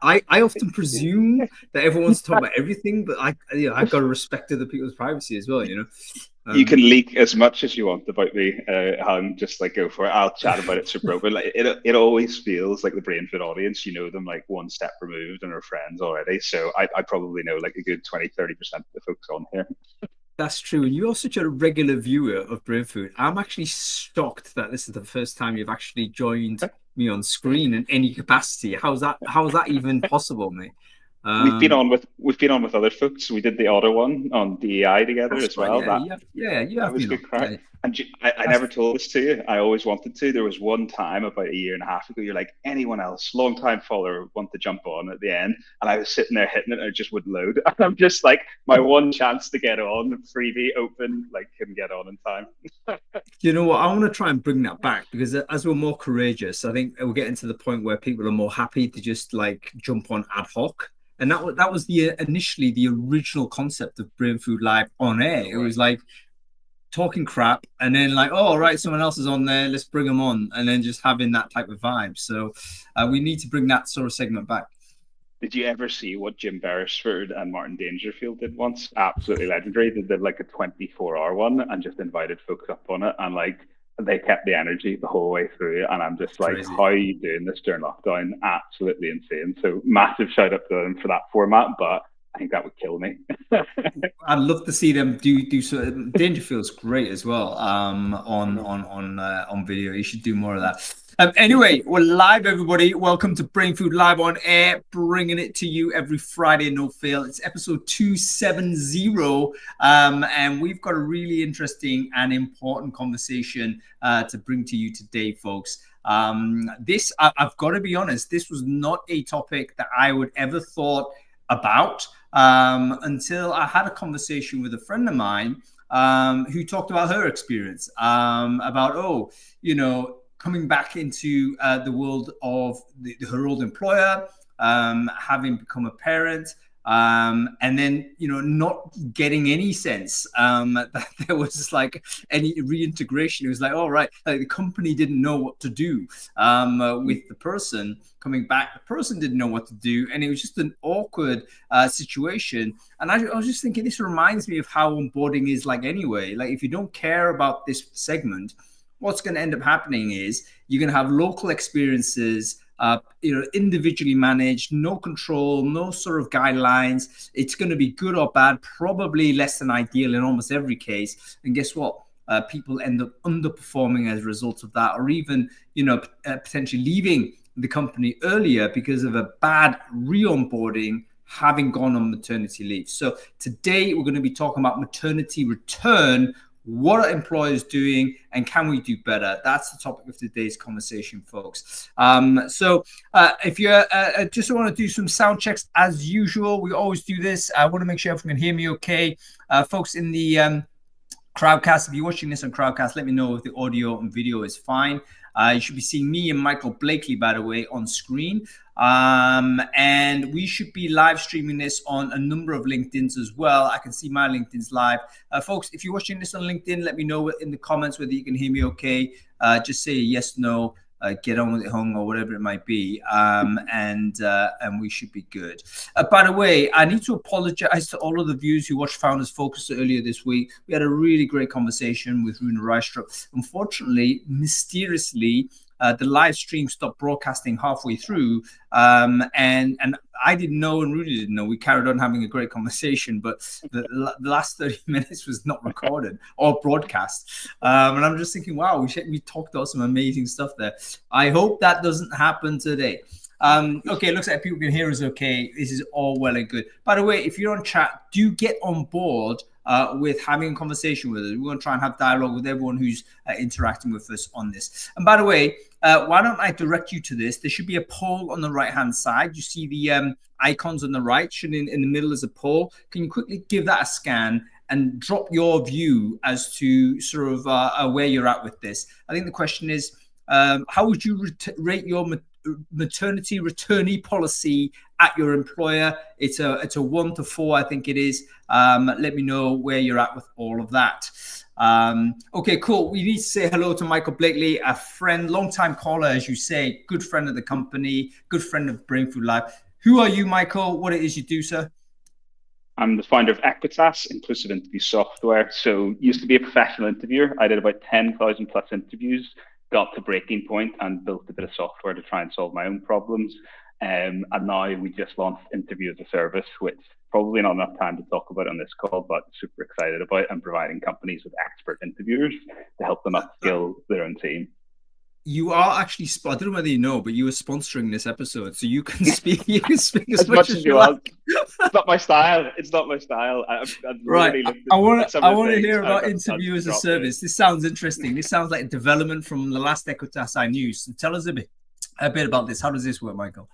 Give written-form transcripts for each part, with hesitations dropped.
I often presume that everyone wants to talk about everything, but I've got to respect other people's privacy as well, you know. You can Um, leak as much as you want about me, and just like go for it. I'll chat about it super open. Like it always feels like the Brainfood audience, you know them like one step removed and are friends already. So I probably know like a good 20-30% of the folks on here. That's true. And you're such a regular viewer of Brain Food. I'm actually shocked that this is the first time you've actually joined me on screen in any capacity. How's that even possible, mate? Um, We've been on with other folks. We did the Otter one on DEI together that's as right. well. Yeah, you That have was been good on. crack. Yeah, And I that's never told this to you. I always wanted to. There was one time about a year and a half ago. You're like, anyone else, long time follower, want to jump on at the end, and I was sitting there hitting it, and it just wouldn't load. And I'm just like, my one chance to get on, freebie open, like couldn't get on in time. you know what? I want to try and bring that back because as we're more courageous, I think we're getting to the point where people are more happy to just like jump on ad hoc. And that was the initially the original concept of Brain Food Live on air. No It way. was like talking crap and then like, oh, all right, someone else is on there, let's bring them on, and then just having that type of vibe. So we need to bring that sort of segment back. Did you ever see what Jim Beresford and Martin Dangerfield did once? Absolutely legendary. They did like a 24-hour one and just invited folks up on it. And like they kept the energy the whole way through. And I'm It's just like, crazy. how are you doing this during lockdown? Absolutely insane. So massive shout out to them for that format. But I think that would kill me. I'd love to see them do so. Dangerfield's great as well. I know. On video, you should do more of that. Anyway, we're live, everybody. Welcome to Brain Food Live on air, bringing it to you every Friday, no fail. It's episode 270, and we've got a really interesting and important conversation to bring to you today, folks. I've got to be honest, this was not a topic that I would ever thought about until I had a conversation with a friend of mine who talked about her experience about, coming back into the world of her old employer, having become a parent, and then not getting any sense that there was like any reintegration. It was like, all right, like the company didn't know what to do with the person coming back. The person didn't know what to do, and it was just an awkward situation. And I was just thinking, this reminds me of how onboarding is like anyway. Like if you don't care about this segment, what's going to end up happening is you're going to have local experiences, individually managed, no control, no sort of guidelines. It's going to be good or bad, probably less than ideal in almost every case. And guess what? People end up underperforming as a result of that, or even, potentially leaving the company earlier because of a bad re-onboarding, having gone on maternity leave. So today we're going to be talking about maternity return. What are employers doing, and can we do better? That's the topic of today's conversation, folks. If you just want to do some sound checks as usual, we always do this. I want to make sure everyone can hear me okay. Folks in the Crowdcast, if you're watching this on Crowdcast, let me know if the audio and video is fine. You should be seeing me and Michael Blakely, by the way, on screen. And we should be live streaming this on a number of LinkedIn's as well. I can see my LinkedIn's live. Folks, if you're watching this on LinkedIn, let me know in the comments whether you can hear me okay. Just say yes, no. Get on with it, hung, or whatever it might be, and we should be good. By the way, I need to apologize to all of the viewers who watched Founders Focus earlier this week. We had a really great conversation with Runa Reistrup. Unfortunately, mysteriously, the live stream stopped broadcasting halfway through, and I didn't know, and Rudy didn't know. We carried on having a great conversation, but the last 30 minutes was not recorded or broadcast. And I'm just thinking, wow, we talked about some amazing stuff there. I hope that doesn't happen today. Okay, it looks like people can hear us okay. This is all well and good. By the way, if you're on chat, do get on board with having a conversation with us. We're going to try and have dialogue with everyone who's interacting with us on this. And by the way, why don't I direct you to this? There should be a poll on the right-hand side. You see the icons on the right. Should in the middle is a poll. Can you quickly give that a scan and drop your view as to sort of where you're at with this? I think the question is, how would you rate your maternity returnee policy at your employer? It's a 1 to 4, I think it is. Let me know where you're at with all of that. Okay, cool. We need to say hello to Michael Blakely, a friend, long-time caller, as you say, good friend of the company, good friend of Brain Food Live. Who are you, Michael? What it is you do, sir? I'm the founder of Equitas, inclusive interview software. So used to be a professional interviewer. I did about 10,000 plus interviews, got to breaking point and built a bit of software to try and solve my own problems. And now we just launched Interview as a Service, which probably not enough time to talk about on this call, but super excited about, and providing companies with expert interviewers to help them upskill their own team. You are actually, I don't know whether you know, but you were sponsoring this episode, so you can speak. You can speak As much as you like. want. It's not my style. It's not my style. I've Right. really looked I at want some to. I of the want to things. hear I've about got the chance interview to as a drop in. service. This sounds interesting. This sounds like development from the last Equitas I knew. So tell us a bit about this. How does this work, Michael?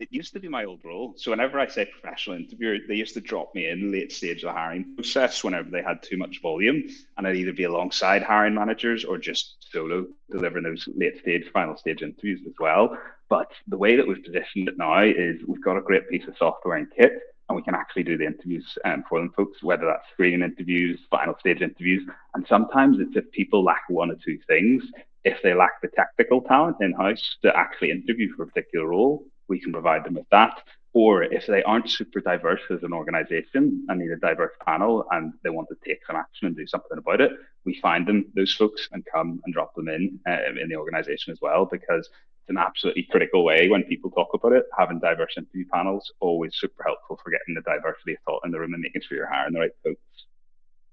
It used to be my old role. So whenever I say professional interviewer, they used to drop me in late stage of the hiring process whenever they had too much volume. And I'd either be alongside hiring managers or just solo delivering those late stage, final stage interviews as well. But the way that we've positioned it now is we've got a great piece of software and kit, and we can actually do the interviews for them folks, whether that's screening interviews, final stage interviews. And sometimes it's if people lack one or two things. If they lack the technical talent in house to actually interview for a particular role, we can provide them with that. Or if they aren't super diverse as an organization and need a diverse panel and they want to take some action and do something about it, we find them those folks and come and drop them in the organization as well, because it's an absolutely critical way when people talk about it. Having diverse interview panels always super helpful for getting the diversity of thought in the room and making sure you're hiring the right folks.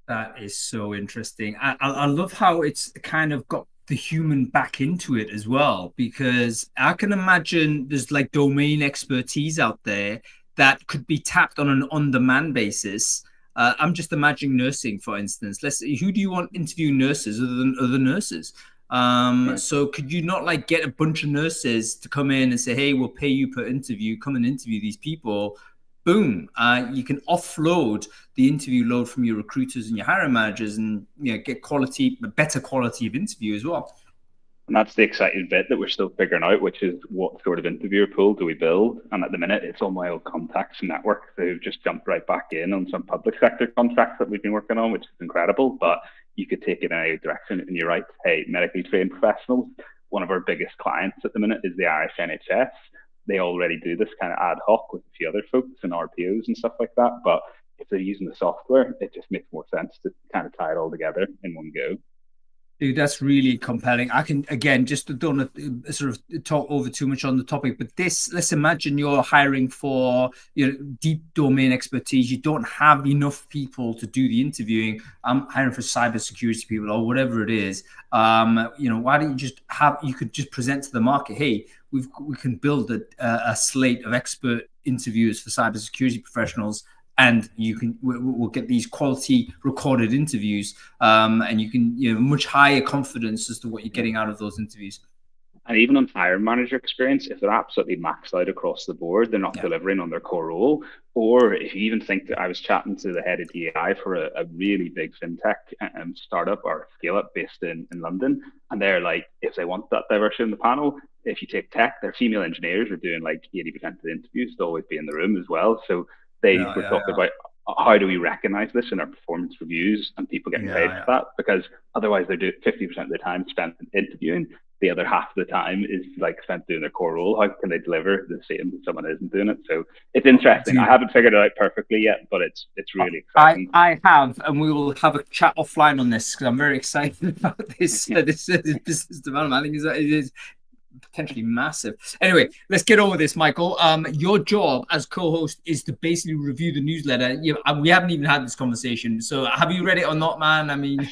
That is so interesting. I love how it's kind of got the human back into it as well, because I can imagine there's like domain expertise out there that could be tapped on an on-demand basis. I'm just imagining nursing, for instance. Let's see, who do you want interviewing nurses other than other nurses? Yeah. So could you not like get a bunch of nurses to come in and say, hey, we'll pay you per interview, come and interview these people? Boom, you can offload the interview load from your recruiters and your hiring managers, and get better quality of interview as well. And that's the exciting bit that we're still figuring out, which is what sort of interviewer pool do we build? And at the minute, it's all my old contacts and network who've just jumped right back in on some public sector contracts that we've been working on, which is incredible. But you could take it in any direction. And you're right, hey, medically trained professionals, one of our biggest clients at the minute is the Irish NHS. They already do this kind of ad hoc with a few other folks and RPOs and stuff like that. But if they're using the software, it just makes more sense to kind of tie it all together in one go. Dude, that's really compelling. I can, again, just don't sort of talk over too much on the topic, but let's imagine you're hiring for deep domain expertise. You don't have enough people to do the interviewing. I'm hiring for cybersecurity people or whatever it is. Why don't you could just present to the market, hey, we can build a slate of expert interviewers for cybersecurity professionals, and we'll get these quality recorded interviews, and you can much higher confidence as to what you're getting out of those interviews. And even on hiring manager experience, if they're absolutely maxed out across the board, they're not delivering on their core role. Or if you even think that I was chatting to the head of DAI for a really big fintech startup or scale up based in London. And they're like, if they want that diversity in the panel, if you take tech, their female engineers are doing like 80% of the interviews to always be in the room as well. So they were talking about how do we recognize this in our performance reviews and people getting paid for that, because otherwise they're doing 50% of the time spent interviewing, the other half of the time is like spent doing their core role. How can they deliver the same if someone isn't doing it? So it's interesting. I haven't figured it out perfectly yet, but it's really exciting. I have, and we will have a chat offline on this because I'm very excited about this this business development. I think it is potentially massive. Anyway, let's get on with this, Michael. Your job as co-host is to basically review the newsletter. We haven't even had this conversation, so have you read it or not, man? I mean,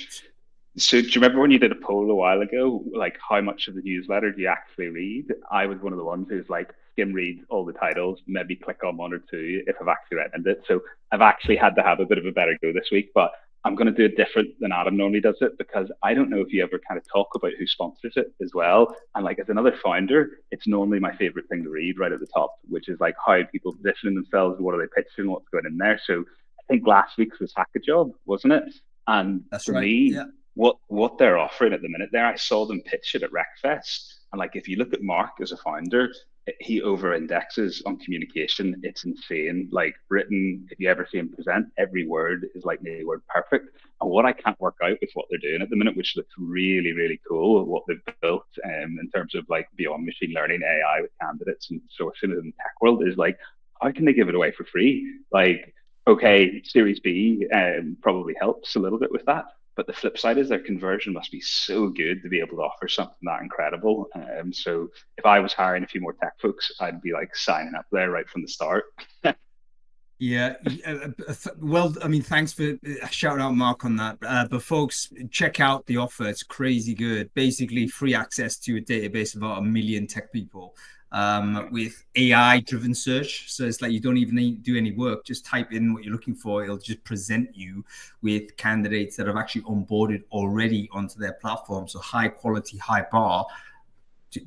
so do you remember when you did a poll a while ago, like how much of the newsletter do you actually read? I was one of the ones who's like skim read all the titles, maybe click on one or two if I've actually read it. So I've actually had to have a bit of a better go this week, but I'm going to do it different than Adam normally does it, because I don't know if you ever kind of talk about who sponsors it as well. And like as another founder, it's normally my favorite thing to read right at the top, which is like how people positioning themselves, what are they pitching, what's going in there. So I think last week's was Hack a Job, wasn't it? And that's for right. me, what they're offering at the minute there, I saw them pitch it at Wreckfest. And like if you look at Mark as a founder, he over indexes on communication. It's insane. Like written, if you ever see him present, every word is like nearly word perfect. And what I can't work out with what they're doing at the minute, which looks really, really cool, what they've built in terms of like beyond machine learning AI with candidates and sourcing it in the tech world, is like, how can they give it away for free? Like, okay, Series B probably helps a little bit with that. But the flip side is their conversion must be so good to be able to offer something that incredible. So if I was hiring a few more tech folks, I'd be like signing up there right from the start. Yeah. Well, I mean, thanks for shouting out Mark on that. But folks, check out the offer. It's crazy good. Basically, free access to a database of about 1 million tech people with AI-driven search. So it's like you don't even need to do any work. Just type in what you're looking for. It'll just present you with candidates that have actually onboarded already onto their platform. So high quality, high bar,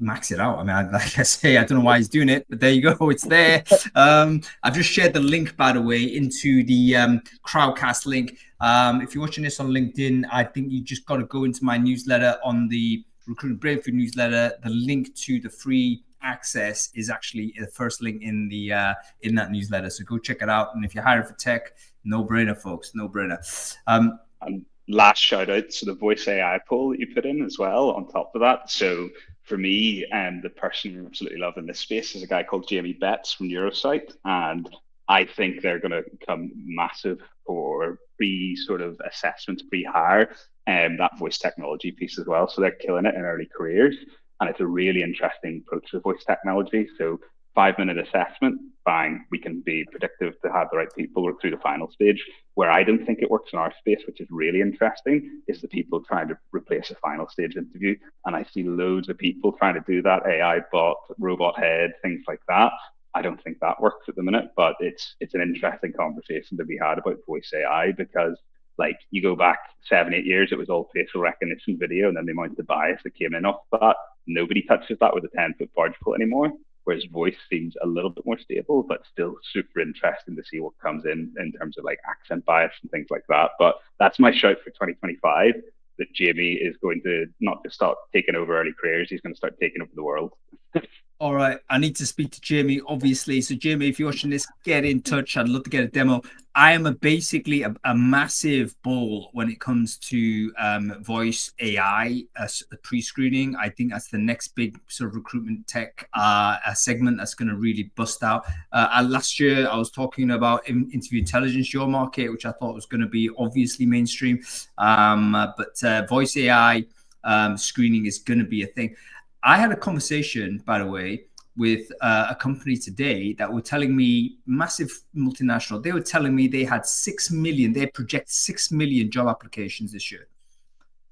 max it out. I mean, like I say, I don't know why he's doing it, but there you go. It's there. I've just shared the link, by the way, into the Crowdcast link. If you're watching this on LinkedIn, I think you just got to go into my newsletter on the Recruitment Brainfood newsletter. The link to the free access is actually the first link in that newsletter. So go check it out. And if you're hiring for tech, no brainer, folks, no brainer. And last shout out to the voice AI poll that you put in as well on top of that. So for me, the person I absolutely love in this space is a guy called Jamie Betts from Neurosite. And I think they're going to become massive for pre sort of assessments, pre hire, and that voice technology piece as well. So they're killing it in early careers. And it's a really interesting approach to voice technology. So 5 minute assessment, bang, we can be predictive to have the right people work through the final stage. Where I don't think it works in our space, which is really interesting, is the people trying to replace a final stage interview. And I see loads of people trying to do that, AI bot, robot head, things like that. I don't think that works at the minute, but it's an interesting conversation to be had about voice AI, because like you go back 7, 8 years, it was all facial recognition video, and then the amount of bias that came in off that. Nobody touches that with a 10-foot barge pole anymore. Whereas voice seems a little bit more stable, but still super interesting to see what comes in terms of like accent bias and things like that. But that's my shout for 2025, that Jamie is going to not just start taking over early careers, he's going to start taking over the world. All right, I need to speak to Jamie, obviously. So, Jamie, if you're watching this, get in touch. I'd love to get a demo. I am basically a massive bull when it comes to voice AI pre-screening. I think that's the next big sort of recruitment tech segment that's going to really bust out. Last year, I was talking about interview intelligence, your market, which I thought was going to be obviously mainstream. But voice AI screening is going to be a thing. I had a conversation, by the way, with a company today that were telling me, massive multinational, they were telling me they had 6 million, they project 6 million job applications this year.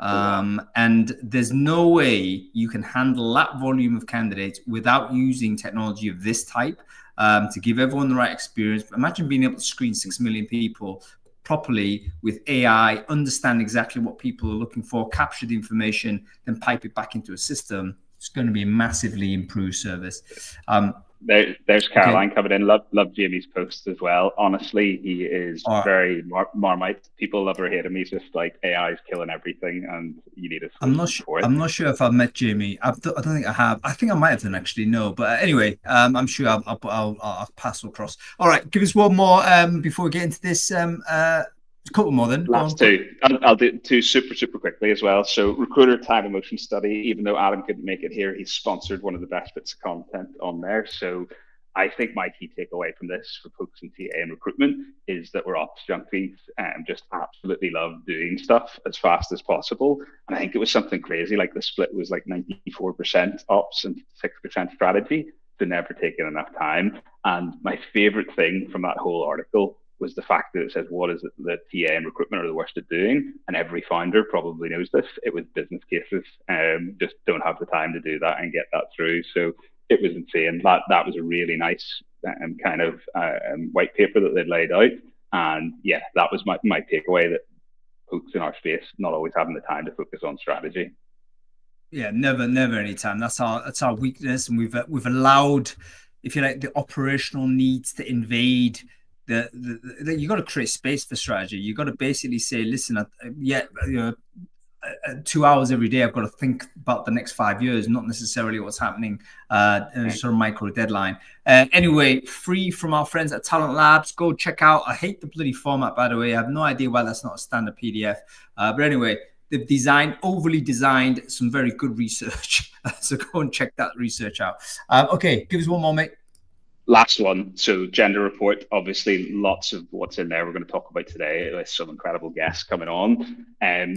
And there's no way you can handle that volume of candidates without using technology of this type to give everyone the right experience. Imagine being able to screen 6 million people properly with AI, understand exactly what people are looking for, capture the information, then pipe it back into a system. It's going to be a massively improved service. There's Caroline coming in. Love Jamie's post as well. Honestly, he is very Marmite. People love or hate him. He's just like, AI is killing everything, and you need a solution for it. I'm not sure if I've met Jamie. I don't think I have. I think I might have done, actually. No, but anyway, I'm sure I'll pass across. All right, give us one more before we get into this. A couple more then. Last two. I'll do two super quickly as well. So recruiter time and motion study, even though Adam couldn't make it here, he's sponsored one of the best bits of content on there. So I think my key takeaway from this for folks in TA and recruitment is that we're ops junkies and just absolutely love doing stuff as fast as possible. And I think it was something crazy, like the split was like 94% ops and 6% strategy. So never taken enough time. And my favorite thing from that whole article was the fact that it says, what is it that TA and recruitment are the worst at doing? And every founder probably knows this. It was business cases. Just don't have the time to do that and get that through. So it was insane. That was a really nice kind of white paper that they'd laid out. And yeah, that was my takeaway, that folks in our space not always having the time to focus on strategy. Yeah, never any time. That's our weakness. And we've allowed, if you like, the operational needs to invade you got to create space for strategy. You got to basically say, listen, 2 hours every day. I've got to think about the next 5 years, not necessarily what's happening in a sort of micro deadline. Anyway, free from our friends at Talent Labs. Go check out. I hate the bloody format, by the way. I have no idea why that's not a standard PDF. But anyway, they've overly designed some very good research. So go and check that research out. Okay, give us one more, mate. Last one. So gender report, obviously lots of what's in there we're going to talk about today with some incredible guests coming on.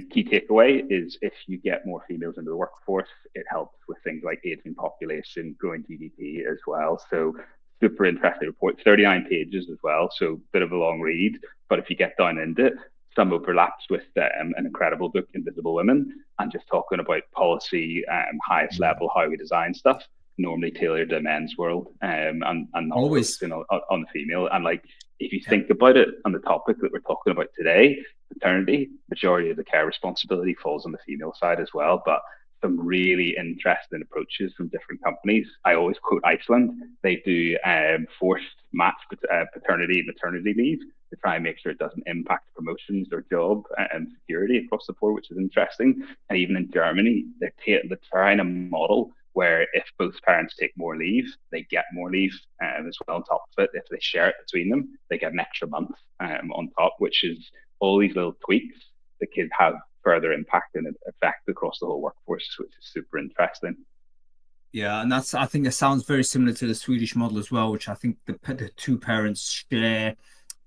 Key takeaway is if you get more females into the workforce, it helps with things like aging population, growing GDP as well. So super interesting report, 39 pages as well. So bit of a long read, but if you get down into it, some overlaps with an incredible book, Invisible Women, and just talking about policy, highest level, how we design stuff, normally tailored to men's world, and not Always on the female. And like, if you think about it, on the topic that we're talking about today, maternity, majority of the care responsibility falls on the female side as well. But some really interesting approaches from different companies. I always quote Iceland. They do forced match paternity and maternity leave to try and make sure it doesn't impact promotions or job and security across the board, which is interesting. And even in Germany, they're trying a model where if both parents take more leave, they get more leave as well on top of it. If they share it between them, they get an extra month on top, which is all these little tweaks that could have further impact and effect across the whole workforce, which is super interesting. Yeah, and I think that sounds very similar to the Swedish model as well, which I think the two parents share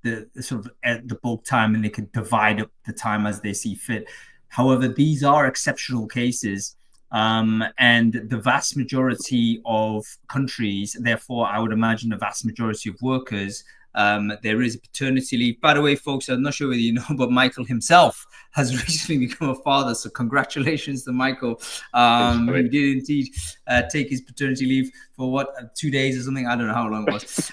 the sort of the bulk time, and they can divide up the time as they see fit. However, these are exceptional cases. And the vast majority of countries, therefore, I would imagine the vast majority of workers, there is a paternity leave. By the way, folks, I'm not sure whether you know, but Michael himself has recently become a father. So congratulations to Michael. He did indeed take his paternity leave for 2 days or something. I don't know how long it was.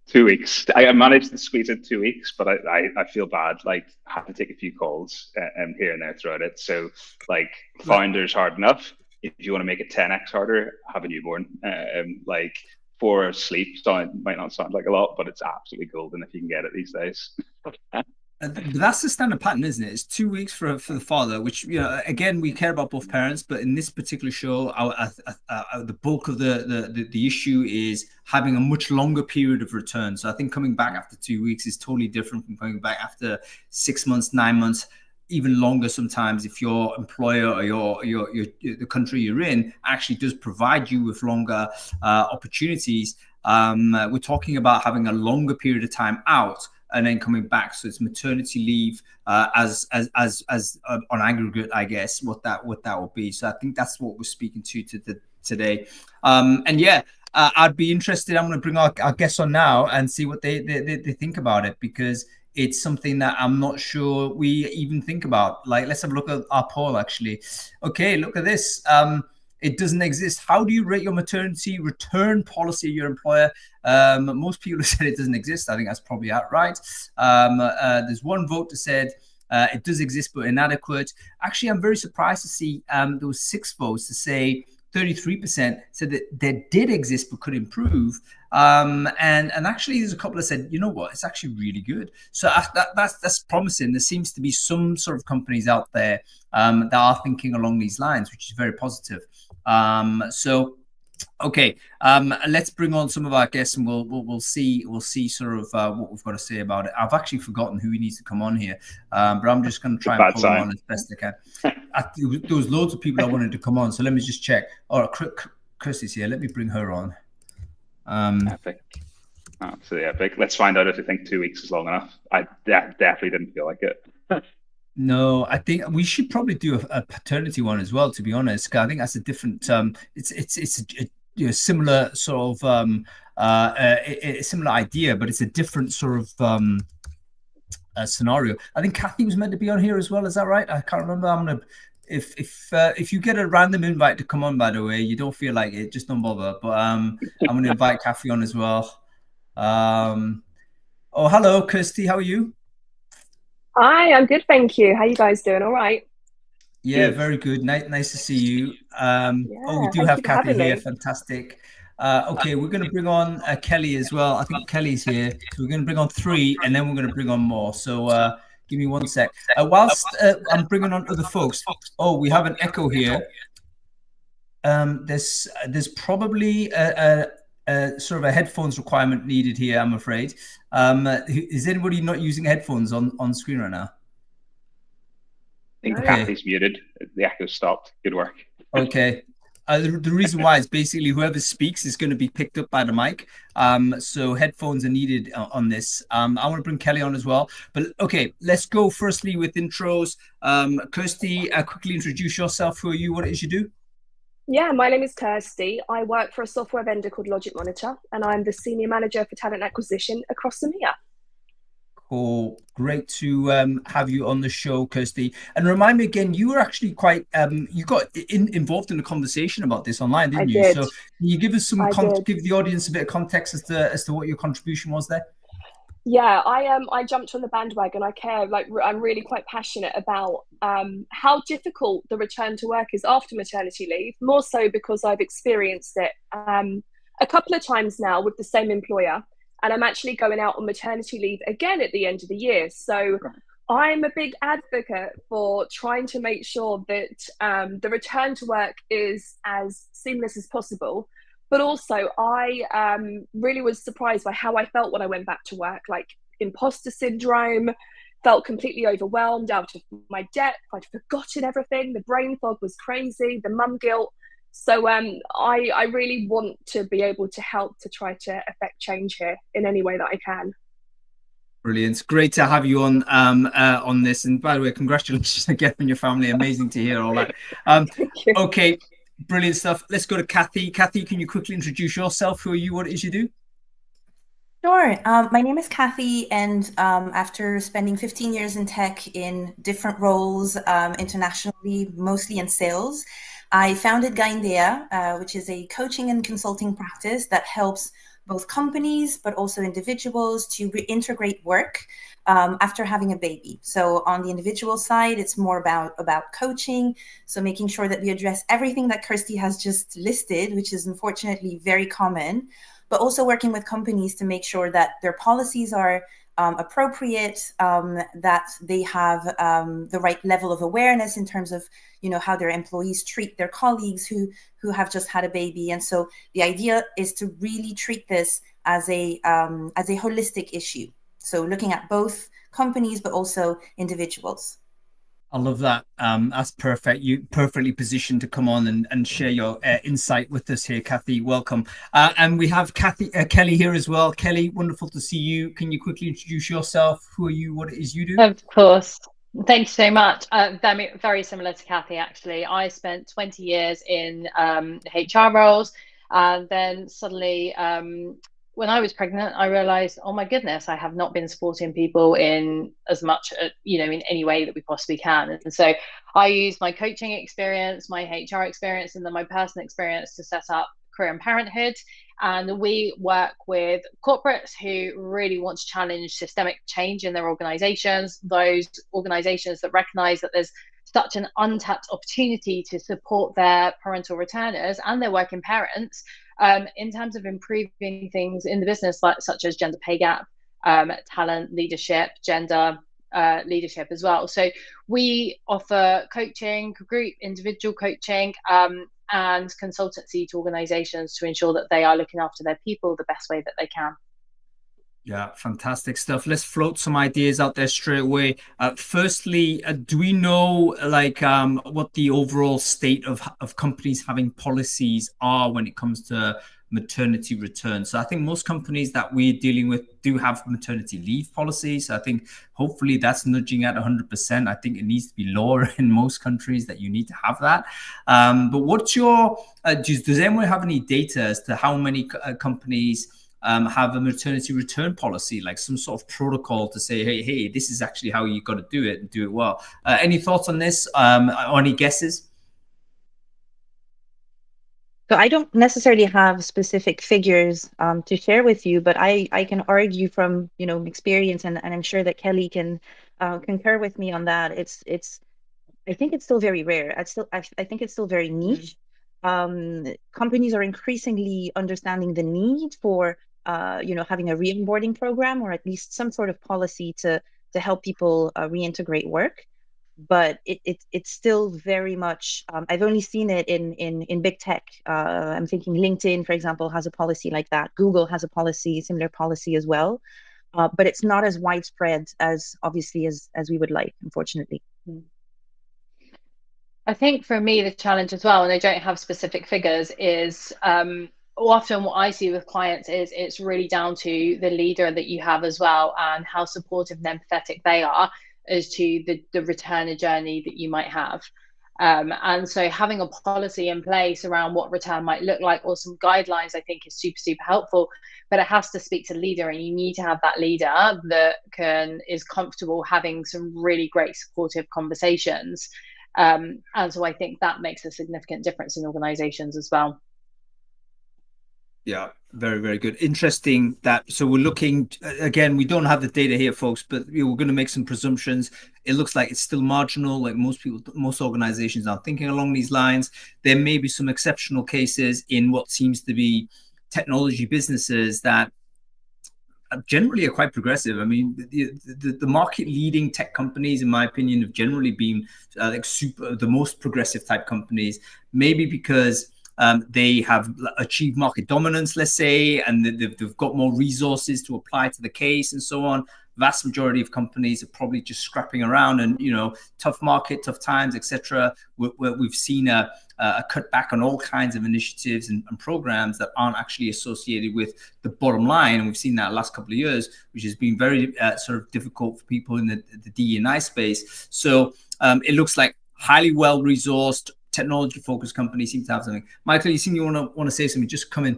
2 weeks. I managed to squeeze in 2 weeks, but I feel bad. Like, I have to take a few calls here and there throughout it. So, like, founders hard enough. If you want to make it 10x harder, have a newborn. Like, 4 hours sleep might not sound like a lot, but it's absolutely golden if you can get it these days. That's the standard pattern, isn't it? It's 2 weeks for the father, which, you know, again, we care about both parents, but in this particular show, the bulk of the issue is having a much longer period of return. So I think coming back after 2 weeks is totally different from coming back after 6 months, 9 months, even longer sometimes, if your employer or the country you're in actually does provide you with longer opportunities. We're talking about having a longer period of time out and then coming back. So it's maternity leave as on aggregate, I guess, what that will be. So I think that's what we're speaking to today. And yeah, I'd be interested. I'm going to bring our guests on now and see what they think about it, because it's something that I'm not sure we even think about. Like, let's have a look at our poll, actually. Okay, look at this. It doesn't exist. How do you rate your maternity return policy of your employer? Most people have said it doesn't exist. I think that's probably outright. There's one vote that said it does exist, but inadequate. Actually, I'm very surprised to see there was 6 votes to say 33% said that there did exist but could improve. And actually, there's a couple that said, you know what, it's actually really good. So that's promising. There seems to be some sort of companies out there that are thinking along these lines, which is very positive. Okay, let's bring on some of our guests, and we'll see sort of what we've got to say about it. I've actually forgotten who needs to come on here, but I'm just going to try and pull them on as best I can. There was loads of people I wanted to come on, so let me just check. All right, Chris is here. Let me bring her on. Epic. Absolutely epic. Let's find out if you think 2 weeks is long enough. I definitely didn't feel like it. No, I think we should probably do a paternity one as well, to be honest. I think that's a different it's a similar sort of a similar idea, but it's a different sort of scenario. I think Kathy was meant to be on here as well. Is that right? I can't remember. I'm gonna if you get a random invite to come on, by the way, you don't feel like it, just don't bother. But I'm gonna invite Kathy on as well. Oh, hello, Kirsty. How are you? Hi, I'm good, thank you. How you guys doing? All right? Yeah, very good. Nice to see you. We do have Kathy here. Fantastic. Okay, we're going to bring on Kelly as well. I think Kelly's here. So we're going to bring on 3, and then we're going to bring on more. So Give me one sec. Whilst I'm bringing on other folks. Oh, we have an echo here. There's probably a sort of a headphones requirement needed here, I'm afraid. Is anybody not using headphones on screen right now? I think Okay. Kathy's muted. The echo stopped. Good work. Okay. The reason why is basically whoever speaks is going to be picked up by the mic. So headphones are needed on this. I want to bring Kelly on as well. But okay, let's go firstly with intros. Kirsty, quickly introduce yourself. Who are you? What it is you do? Yeah, my name is Kirsty. I work for a software vendor called Logic Monitor, and I'm the Senior Manager for Talent Acquisition across EMEA. Cool. Great to have you on the show, Kirsty. And remind me again, you were actually quite you got involved in a conversation about this online, didn't you? Did. So can you give us some give the audience a bit of context as to what your contribution was there? Yeah, I jumped on the bandwagon. I care, like I'm really quite passionate about how difficult the return to work is after maternity leave, more so because I've experienced it a couple of times now with the same employer, and I'm actually going out on maternity leave again at the end of the year. So I'm a big advocate for trying to make sure that the return to work is as seamless as possible. But also, I really was surprised by how I felt when I went back to work, like imposter syndrome, felt completely overwhelmed, out of my depth. I'd forgotten everything. The brain fog was crazy, the mum guilt. So I really want to be able to help to try to affect change here in any way that I can. Brilliant. Great to have you on this. And by the way, congratulations again on your family. Amazing to hear all that. Thank you. Okay. Brilliant stuff. Let's go to Kathy. Kathy, can you quickly introduce yourself? Who are you? What it is you do? Sure. My name is Kathy, and after spending 15 years in tech in different roles internationally, mostly in sales, I founded Gaindea, which is a coaching and consulting practice that helps both companies but also individuals to reintegrate work after having a baby. So on the individual side, it's more about coaching, so making sure that we address everything that Kirsty has just listed, which is unfortunately very common, but also working with companies to make sure that their policies are appropriate, that they have the right level of awareness in terms of, how their employees treat their colleagues who have just had a baby. And so the idea is to really treat this as a holistic issue. So looking at both companies, but also individuals. I love that. That's perfect. You perfectly positioned to come on and share your insight with us here, Kathy. Welcome. And we have Kelly here as well. Kelly, wonderful to see you. Can you quickly introduce yourself? Who are you? What it is you do? Of course. Thanks so much. Very similar to Kathy, actually. I spent 20 years in HR roles, and then suddenly when I was pregnant, I realized, oh my goodness, I have not been supporting people in as much, in any way that we possibly can. And so I used my coaching experience, my HR experience, and then my personal experience to set up Career and Parenthood. And we work with corporates who really want to challenge systemic change in their organizations, those organizations that recognize that there's such an untapped opportunity to support their parental returners and their working parents in terms of improving things in the business, such as gender pay gap, talent, leadership, gender leadership as well. So we offer coaching, group, individual coaching, and consultancy to organizations to ensure that they are looking after their people the best way that they can. Yeah, fantastic stuff. Let's float some ideas out there straight away. Firstly, do we know what the overall state of companies having policies are when it comes to maternity return? So I think most companies that we're dealing with do have maternity leave policies. I think hopefully that's nudging at 100%. I think it needs to be lower in most countries that you need to have that. But what's your, does anyone have any data as to how many companies have a maternity return policy, like some sort of protocol to say, hey, this is actually how you got to do it and do it well? Any thoughts on this? Or any guesses? So I don't necessarily have specific figures to share with you, but I can argue from experience, and I'm sure that Kelly can concur with me on that. I think it's still very rare. I think it's still very niche. Companies are increasingly understanding the need for having a re-onboarding program, or at least some sort of policy to to help people reintegrate work. But it's still very much, I've only seen it in big tech. I'm thinking LinkedIn, for example, has a policy like that. Google has a similar policy as well. But it's not as widespread as obviously as we would like, unfortunately. I think for me, the challenge as well, and I don't have specific figures, is often what I see with clients is it's really down to the leader that you have as well, and how supportive and empathetic they are as to the returner journey that you might have. And so having a policy in place around what return might look like, or some guidelines, I think is super, super helpful. But it has to speak to the leader, and you need to have that leader that is comfortable having some really great supportive conversations. And so I think that makes a significant difference in organizations as well. Yeah, very, very good. Interesting that. So we're looking, again, we don't have the data here, folks, but we're going to make some presumptions. It looks like it's still marginal. Like most organizations are thinking along these lines. There may be some exceptional cases in what seems to be technology businesses that generally are quite progressive. I mean, the market leading tech companies, in my opinion, have generally been the most progressive type companies, maybe because they have achieved market dominance, let's say, and they've got more resources to apply to the case and so on. Vast majority of companies are probably just scrapping around, and tough market, tough times, etc. We've seen a cutback on all kinds of initiatives and programs that aren't actually associated with the bottom line, and we've seen that last couple of years, which has been very sort of difficult for people in the DE&I space. So it looks like highly well-resourced, technology-focused companies seem to have something. Michael, you seem you want to say something. Just come in.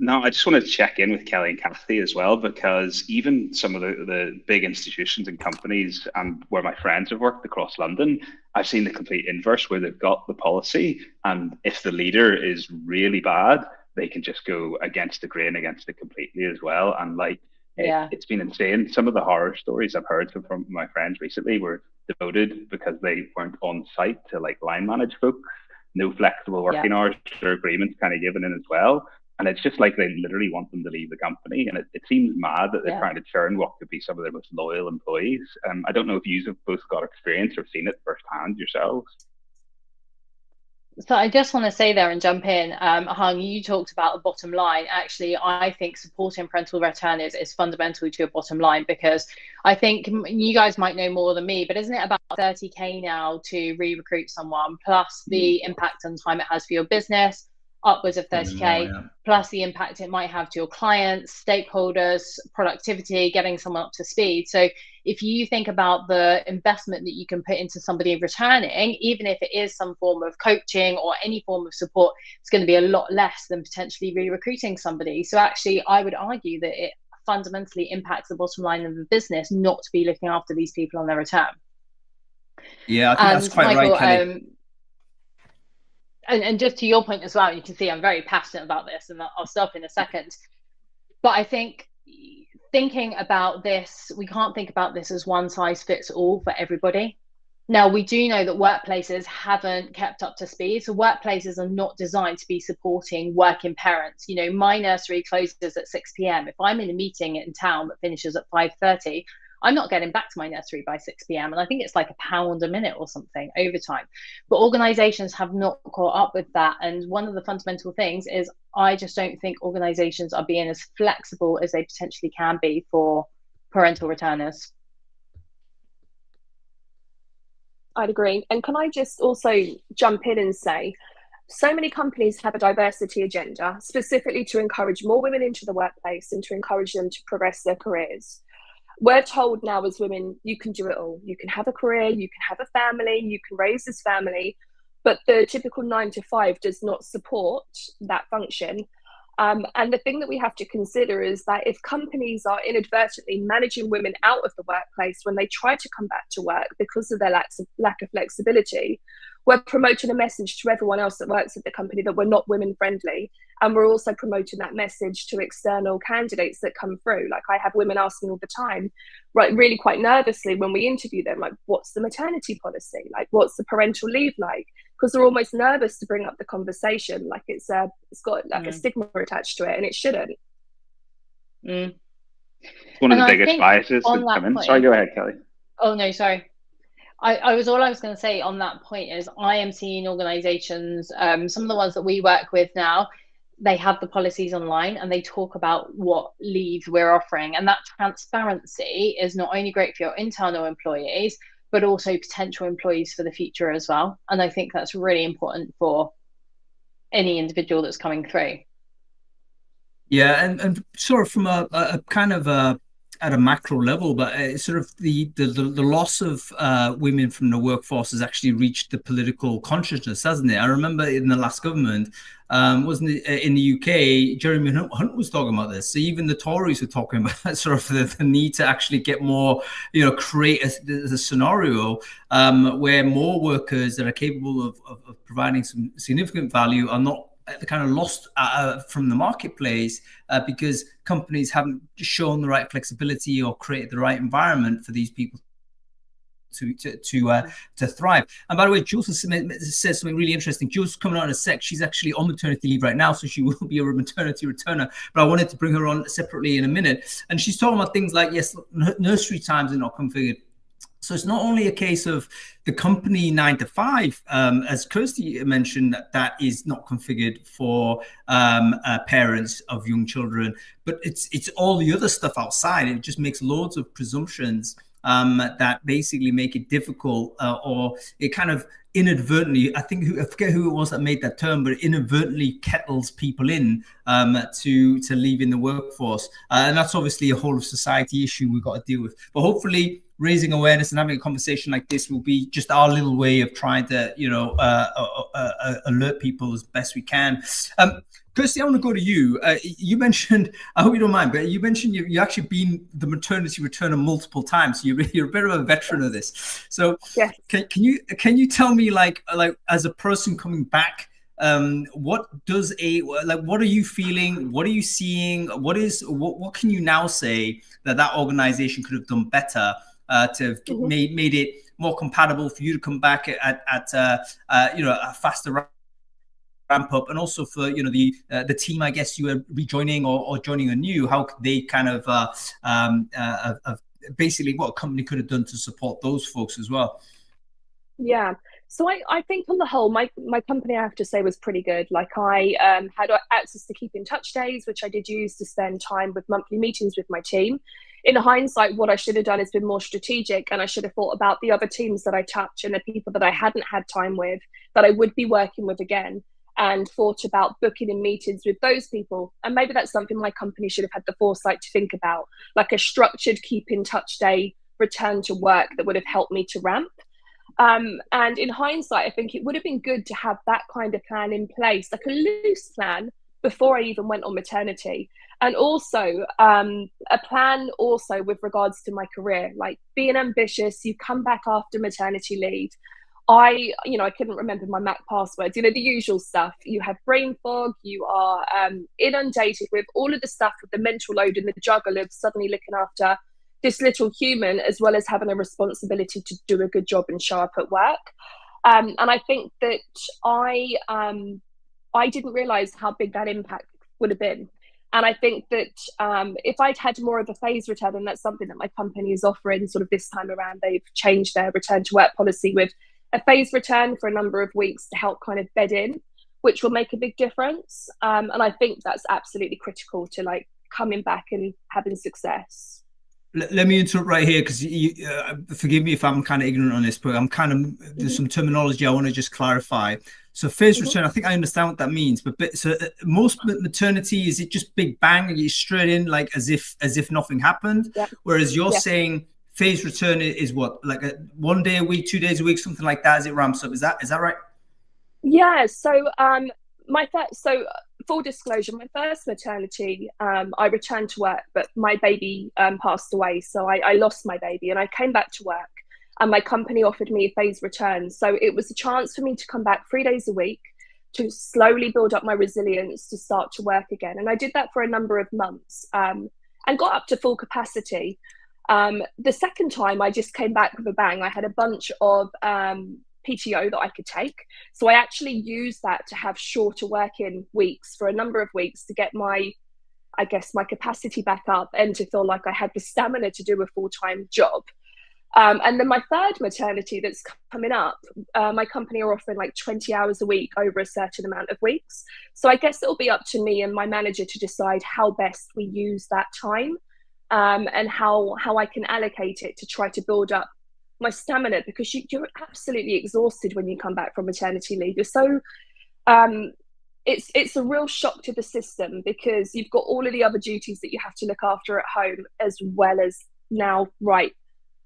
No, I just want to check in with Kelly and Kathy as well, because even some of the big institutions and companies and where my friends have worked across London, I've seen the complete inverse, where they've got the policy, and if the leader is really bad, they can just go against the grain, against it completely as well. And it's been insane. Some of the horror stories I've heard from my friends recently were demoted because they weren't on site to line manage folks, no flexible working hours or agreements kind of given in as well. And it's just like they literally want them to leave the company. And it seems mad that they're trying to churn what could be some of their most loyal employees. I don't know if you have both got experience or seen it firsthand yourselves. So I just want to say there and jump in, Hung, you talked about the bottom line. Actually, I think supporting parental return is fundamental to your bottom line, because I think you guys might know more than me, but isn't it about 30K now to re-recruit someone, plus the impact on time it has for your business, upwards of 30K, plus the impact it might have to your clients, stakeholders, productivity, getting someone up to speed. So if you think about the investment that you can put into somebody returning, even if it is some form of coaching or any form of support, it's going to be a lot less than potentially re-recruiting somebody. So actually, I would argue that it fundamentally impacts the bottom line of the business not to be looking after these people on their return. Yeah, I think that's quite Michael, right, Kelly. And just to your point as well, you can see I'm very passionate about this, and I'll stop in a second. But I think thinking about this, we can't think about this as one size fits all for everybody. Now, we do know that workplaces haven't kept up to speed. So workplaces are not designed to be supporting working parents. My nursery closes at 6 p.m. If I'm in a meeting in town that finishes at 5:30, I'm not getting back to my nursery by 6 p.m. And I think it's like £1 a minute or something overtime. But organizations have not caught up with that. And one of the fundamental things is I just don't think organizations are being as flexible as they potentially can be for parental returners. I'd agree. And can I just also jump in and say, so many companies have a diversity agenda specifically to encourage more women into the workplace and to encourage them to progress their careers. We're told now as women, you can do it all. You can have a career, you can have a family, you can raise this family, but the typical 9 to 5 does not support that function. And the thing that we have to consider is that if companies are inadvertently managing women out of the workplace when they try to come back to work because of their lack of flexibility, we're promoting a message to everyone else that works at the company that we're not women friendly. And we're also promoting that message to external candidates that come through. Like, I have women asking all the time, right, really quite nervously when we interview them, like, what's the maternity policy? Like, what's the parental leave like? Because they're almost nervous to bring up the conversation. Like, it's got like a stigma attached to it, and it shouldn't. one of And the I biggest think biases on that that come in. point, Sorry, go ahead, Kelly. oh no, sorry. All I was going to say on that point is I am seeing organizations, some of the ones that we work with now, they have the policies online and they talk about what leave we're offering. And that transparency is not only great for your internal employees, but also potential employees for the future as well. And I think that's really important for any individual that's coming through. Yeah, and sort of from a kind of at a macro level, but sort of the loss of women from the workforce has actually reached the political consciousness, hasn't it? I remember in the last government, wasn't it in the UK, Jeremy Hunt was talking about this. So even the Tories were talking about sort of the need to actually get more, create a scenario where more workers that are capable of providing some significant value are not kind of lost from the marketplace because companies haven't shown the right flexibility or created the right environment for these people to thrive. And by the way, Jules says something really interesting. Jules coming on in a sec. She's actually on maternity leave right now, so she will be a maternity returner. But I wanted to bring her on separately in a minute. And she's talking about things like, yes, nursery times are not configured. So it's not only a case of the company 9 to 5, as Kirsty mentioned, that is not configured for parents of young children, but it's all the other stuff outside. It just makes loads of presumptions that basically make it difficult, or it kind of inadvertently, I forget who it was that made that term, but it inadvertently kettles people in to leave in the workforce, and that's obviously a whole of society issue we've got to deal with. But hopefully, raising awareness and having a conversation like this will be just our little way of trying to, alert people as best we can. Kirsty, I want to go to you. You mentioned, I hope you don't mind, but you mentioned you actually been the maternity returner multiple times. So you're a bit of a veteran of this. So yes. Can you tell me, like as a person coming back, what are you feeling? What are you seeing? What can you now say that organization could have done better to have made it more compatible for you to come back at a faster ramp up, and also for the team, I guess you are rejoining or joining anew, how could they kind of basically what a company could have done to support those folks as well? Yeah. So I think on the whole, my company, I have to say, was pretty good. Like I had access to keep in touch days, which I did use to spend time with monthly meetings with my team. In hindsight, what I should have done is been more strategic, and I should have thought about the other teams that I touch and the people that I hadn't had time with that I would be working with again, and thought about booking in meetings with those people. And maybe that's something my company should have had the foresight to think about, like a structured keep in touch day, return to work that would have helped me to ramp. And in hindsight, I think it would have been good to have that kind of plan in place, like a loose plan before I even went on maternity. And also a plan also with regards to my career, like being ambitious. You come back after maternity leave. I couldn't remember my Mac passwords, the usual stuff. You have brain fog, you are inundated with all of the stuff, with the mental load and the juggle of suddenly looking after this little human, as well as having a responsibility to do a good job and show up at work. And I think that I didn't realize how big that impact would have been. And I think that if I'd had more of a phase return, and that's something that my company is offering sort of this time around, they've changed their return to work policy with a phase return for a number of weeks to help kind of bed in, which will make a big difference. And I think that's absolutely critical to like coming back and having success. Let me interrupt right here, because forgive me if I'm kind of ignorant on this, but there's some terminology I want to just clarify. So phase return, I think I understand what that means, but so most maternity, is it just big bang and you're straight in like as if nothing happened? Yep. Whereas you're saying phase return is what, like 1 day a week, 2 days a week, something like that as it ramps up. Is that right? Yeah. So full disclosure, my first maternity, I returned to work, but my baby passed away. So I lost my baby and I came back to work, and my company offered me a phase return. So it was a chance for me to come back 3 days a week, to slowly build up my resilience to start to work again. And I did that for a number of months and got up to full capacity. The second time I just came back with a bang. I had a bunch of PTO that I could take. So I actually used that to have shorter working weeks for a number of weeks to get my I guess, my capacity back up and to feel like I had the stamina to do a full-time job. And then my third maternity that's coming up, my company are offering like 20 hours a week over a certain amount of weeks. So I guess it'll be up to me and my manager to decide how best we use that time, and how I can allocate it to try to build up my stamina, because you're absolutely exhausted when you come back from maternity leave. You're so it's a real shock to the system, because you've got all of the other duties that you have to look after at home, as well as now, right,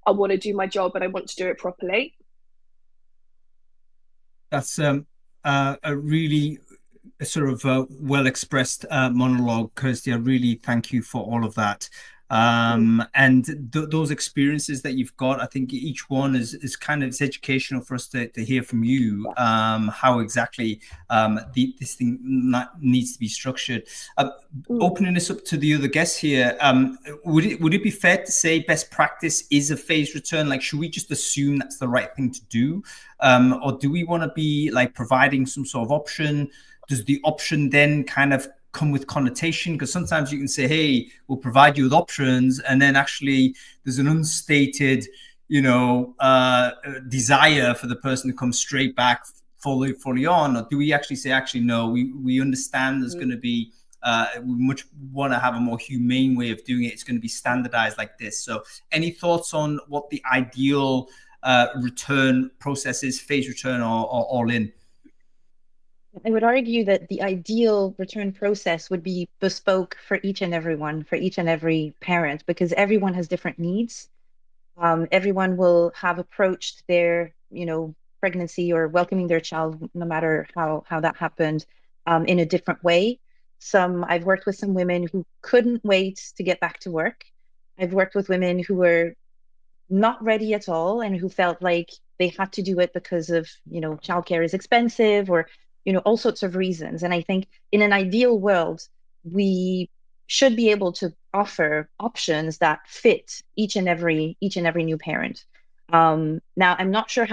I want to do my job and I want to do it properly. That's a really sort of well expressed monologue, Kirsty. I really thank you for all of that. And those experiences that you've got, I think each one is kind of, it's educational for us to hear from you, how exactly this thing needs to be structured. Opening this up to the other guests here, would it be fair to say best practice is a phased return? Like, should we just assume that's the right thing to do, or do we want to be like providing some sort of option? Does the option then kind of come with connotation? Because sometimes you can say, hey, we'll provide you with options, and then actually there's an unstated, desire for the person to come straight back fully on. Or do we actually say, actually, no, we understand there's going to be, we much want to have a more humane way of doing it. It's going to be standardized like this. So any thoughts on what the ideal return process is, phase return or all in? I would argue that the ideal return process would be bespoke for each and everyone, for each and every parent, because everyone has different needs. Everyone will have approached their, pregnancy or welcoming their child, no matter how that happened, in a different way. I've worked with some women who couldn't wait to get back to work. I've worked with women who were not ready at all and who felt like they had to do it because of, childcare is expensive, or all sorts of reasons. And I think in an ideal world, we should be able to offer options that fit each and every new parent. Now, I'm not sure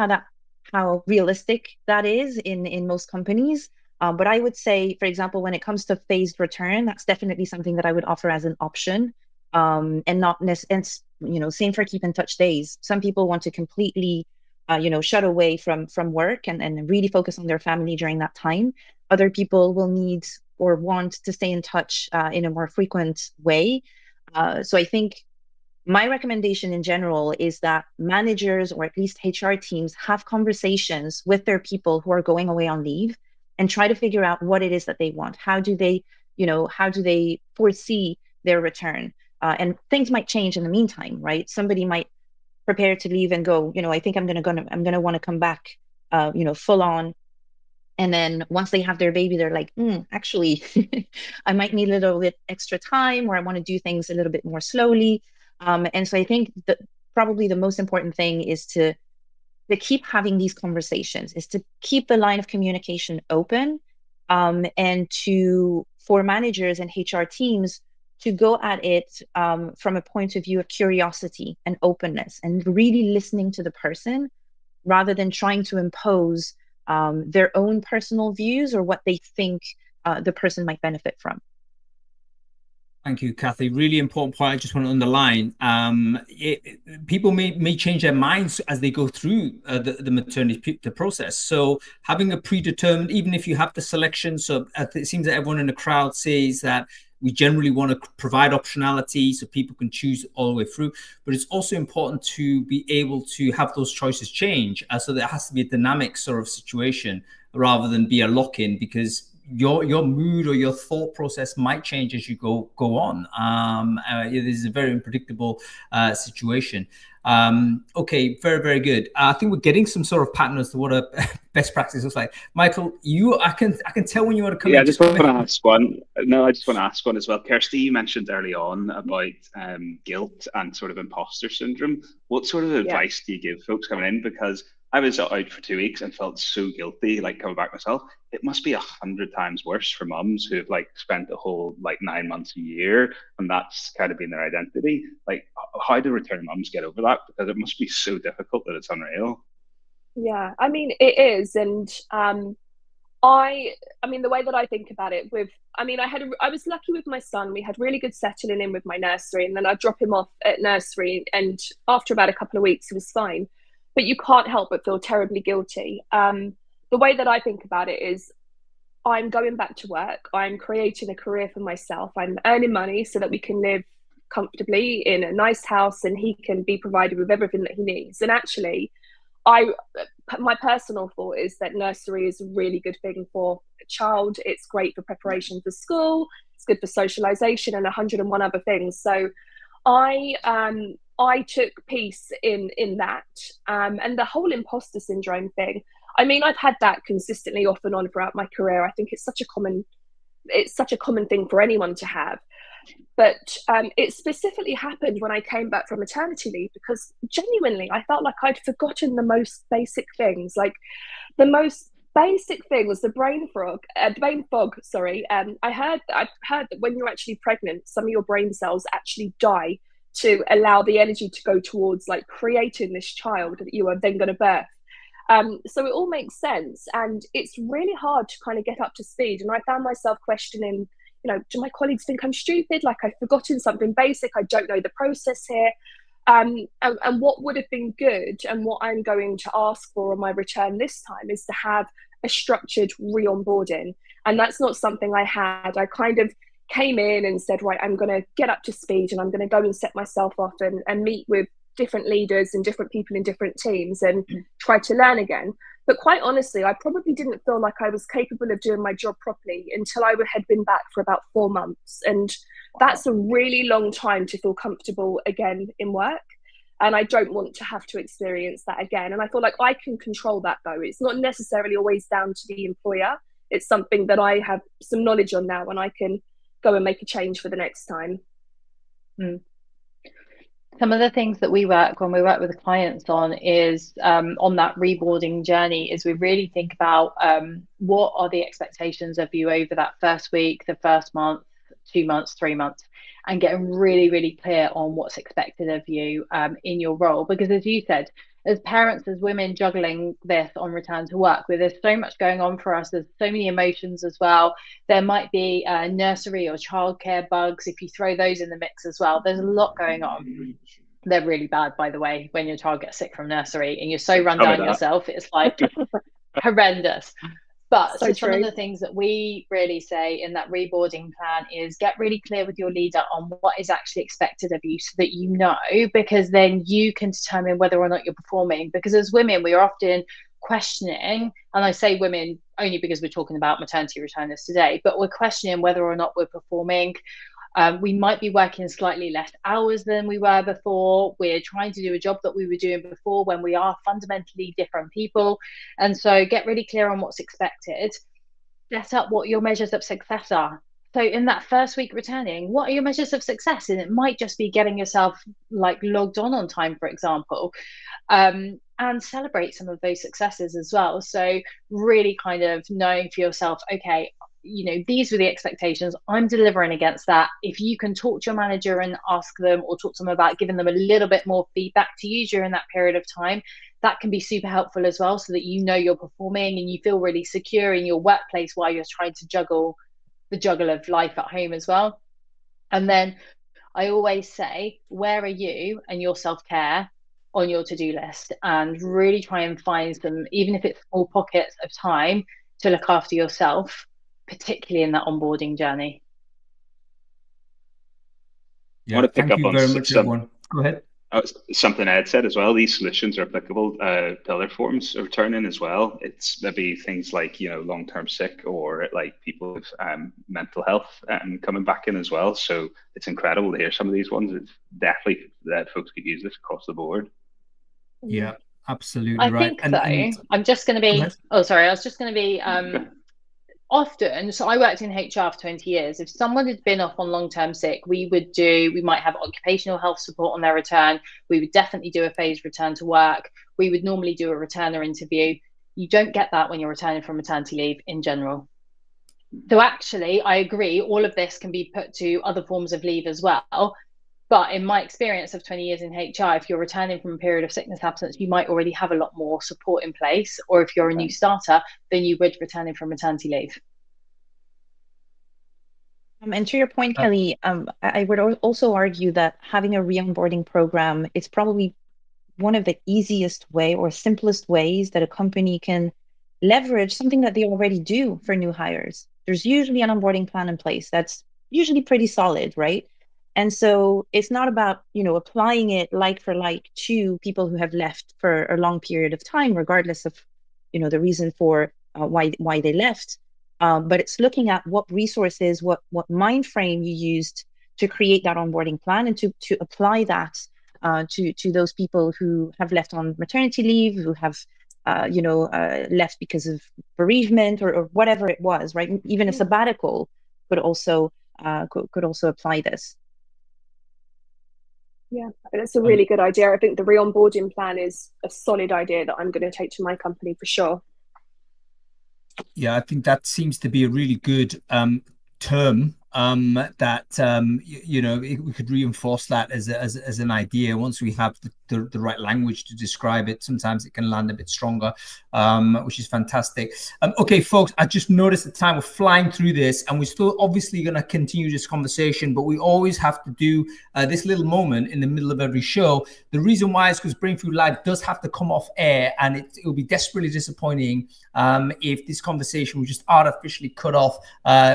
how realistic that is in most companies. But I would say, for example, when it comes to phased return, that's definitely something that I would offer as an option. And not necessarily, same for keep in touch days. Some people want to completely shut away from work and really focus on their family during that time. Other people will need or want to stay in touch in a more frequent way. So I think my recommendation in general is that managers, or at least HR teams, have conversations with their people who are going away on leave and try to figure out what it is that they want. How do they foresee their return? And things might change in the meantime, right? Somebody might prepare to leave and go, I think I'm gonna want to come back, full on. And then once they have their baby, they're like, actually, I might need a little bit extra time, or I want to do things a little bit more slowly. And so I think that probably the most important thing is to keep having these conversations, is to keep the line of communication open, and for managers and HR teams to go at it from a point of view of curiosity and openness, and really listening to the person rather than trying to impose their own personal views or what they think the person might benefit from. Thank you, Kathy. Really important point. I just want to underline. People may change their minds as they go through the maternity process. So having a predetermined, even if you have the selection, so it seems that everyone in the crowd says that we generally want to provide optionality so people can choose all the way through. But it's also important to be able to have those choices change. So there has to be a dynamic sort of situation rather than be a lock-in, because your mood or your thought process might change as you go on. It is a very unpredictable situation. Okay, very, very good. I think we're getting some sort of pattern as to what a best practice looks like. Michael, I can tell when you want to come in. Yeah, I just want to ask one. No, I just want to ask one as well. Kirsty, you mentioned early on about guilt and sort of imposter syndrome. What sort of advice do you give folks coming in? Because I was out for 2 weeks and felt so guilty, like coming back myself. It must be 100 times worse for mums who have like spent a whole 9 months a year, and that's kind of been their identity. Like, how do return mums get over that? Because it must be so difficult that it's unreal. Yeah, I mean, it is. And I mean, the way that I think about it I was lucky with my son. We had really good settling in with my nursery, and then I'd drop him off at nursery, and after about a couple of weeks, he was fine. But you can't help but feel terribly guilty. The way that I think about it is I'm going back to work. I'm creating a career for myself. I'm earning money so that we can live comfortably in a nice house, and he can be provided with everything that he needs. And actually, my personal thought is that nursery is a really good thing for a child. It's great for preparation for school. It's good for socialization and 101 other things. So I took peace in that, and the whole imposter syndrome thing. I mean, I've had that consistently off and on throughout my career. I think it's such a common thing for anyone to have. But it specifically happened when I came back from maternity leave, because genuinely I felt like I'd forgotten the most basic things. Like, the most basic thing was the brain fog. Sorry. I've heard that when you're actually pregnant, some of your brain cells actually die to allow the energy to go towards like creating this child that you are then going to birth. So it all makes sense, and it's really hard to kind of get up to speed. And I found myself questioning, do my colleagues think I'm stupid? Like, I've forgotten something basic. I don't know the process here. And what would have been good, and what I'm going to ask for on my return this time, is to have a structured re-onboarding. And that's not something I had. I kind of came in and said, right, I'm going to get up to speed, and I'm going to go and set myself off and meet with different leaders and different people in different teams and try to learn again. But quite honestly, I probably didn't feel like I was capable of doing my job properly until I had been back for about 4 months. And that's a really long time to feel comfortable again in work. And I don't want to have to experience that again. And I feel like I can control that, though. It's not necessarily always down to the employer. It's something that I have some knowledge on now, and I can go and make a change for the next time. Some of the things that when we work with the clients on is on that reboarding journey, is we really think about what are the expectations of you over that first week, the first month, 2 months, 3 months, and getting really, really clear on what's expected of you in your role. Because as you said, as parents, as women juggling this on return to work, where there's so much going on for us, there's so many emotions as well. There might be nursery or childcare bugs. If you throw those in the mix as well, there's a lot going on. They're really bad, by the way, when your child gets sick from nursery and you're so run down yourself. It's like horrendous. But so some of the things that we really say in that reboarding plan is get really clear with your leader on what is actually expected of you, so that you know, because then you can determine whether or not you're performing. Because as women, we are often questioning, and I say women only because we're talking about maternity returners today, but we're questioning whether or not we're performing. We might be working slightly less hours than we were before. We're trying to do a job that we were doing before, when we are fundamentally different people. And so get really clear on what's expected. Set up what your measures of success are. So in that first week returning, what are your measures of success? And it might just be getting yourself like logged on time, for example, and celebrate some of those successes as well. So really kind of knowing for yourself, okay, these were the expectations, I'm delivering against that. If you can talk to your manager and ask them, or talk to them about giving them a little bit more feedback to you during that period of time, that can be super helpful as well, so that you're performing and you feel really secure in your workplace while you're trying to juggle of life at home as well. And then I always say, where are you and your self-care on your to-do list, and really try and find some, even if it's small pockets of time, to look after yourself, particularly in that onboarding journey. Yeah, I want to pick up on very much, everyone. Go ahead. Something Ed said as well. These solutions are applicable to other forms of returning as well. It's maybe things like long-term sick, or like people with mental health coming back in as well. So it's incredible to hear some of these ones. It's definitely that folks could use this across the board. Yeah, absolutely I right. think I'm just going to be. Oh, sorry. I was just going to be. Often, so I worked in HR for 20 years. If someone had been off on long-term sick, we might have occupational health support on their return. We would definitely do a phased return to work. We would normally do a returner interview. You don't get that when you're returning from maternity leave in general. So actually, I agree, all of this can be put to other forms of leave as well. But in my experience of 20 years in HR, if you're returning from a period of sickness absence, you might already have a lot more support in place. Or if you're a new starter, then you would returning from maternity leave. And to your point, Kelly, I would also argue that having a re-onboarding program is probably one of the easiest way or simplest ways that a company can leverage something that they already do for new hires. There's usually an onboarding plan in place that's usually pretty solid, right? And so it's not about, applying it like for like to people who have left for a long period of time, regardless of, the reason for why they left. But it's looking at what resources, what mind frame you used to create that onboarding plan, and to apply that to those people who have left on maternity leave, who have left because of bereavement or whatever it was, right? Even a sabbatical could also apply this. Yeah, that's a really good idea. I think the re-onboarding plan is a solid idea that I'm going to take to my company for sure. Yeah, I think that seems to be a really good term that we could reinforce that as an idea. Once we have the right language to describe it, sometimes it can land a bit stronger, which is fantastic. Okay, folks, I just noticed the time, we're flying through this, and we're still obviously going to continue this conversation, but we always have to do this little moment in the middle of every show. The reason why is because Brain Food Live does have to come off air, and it will be desperately disappointing if this conversation was just artificially cut off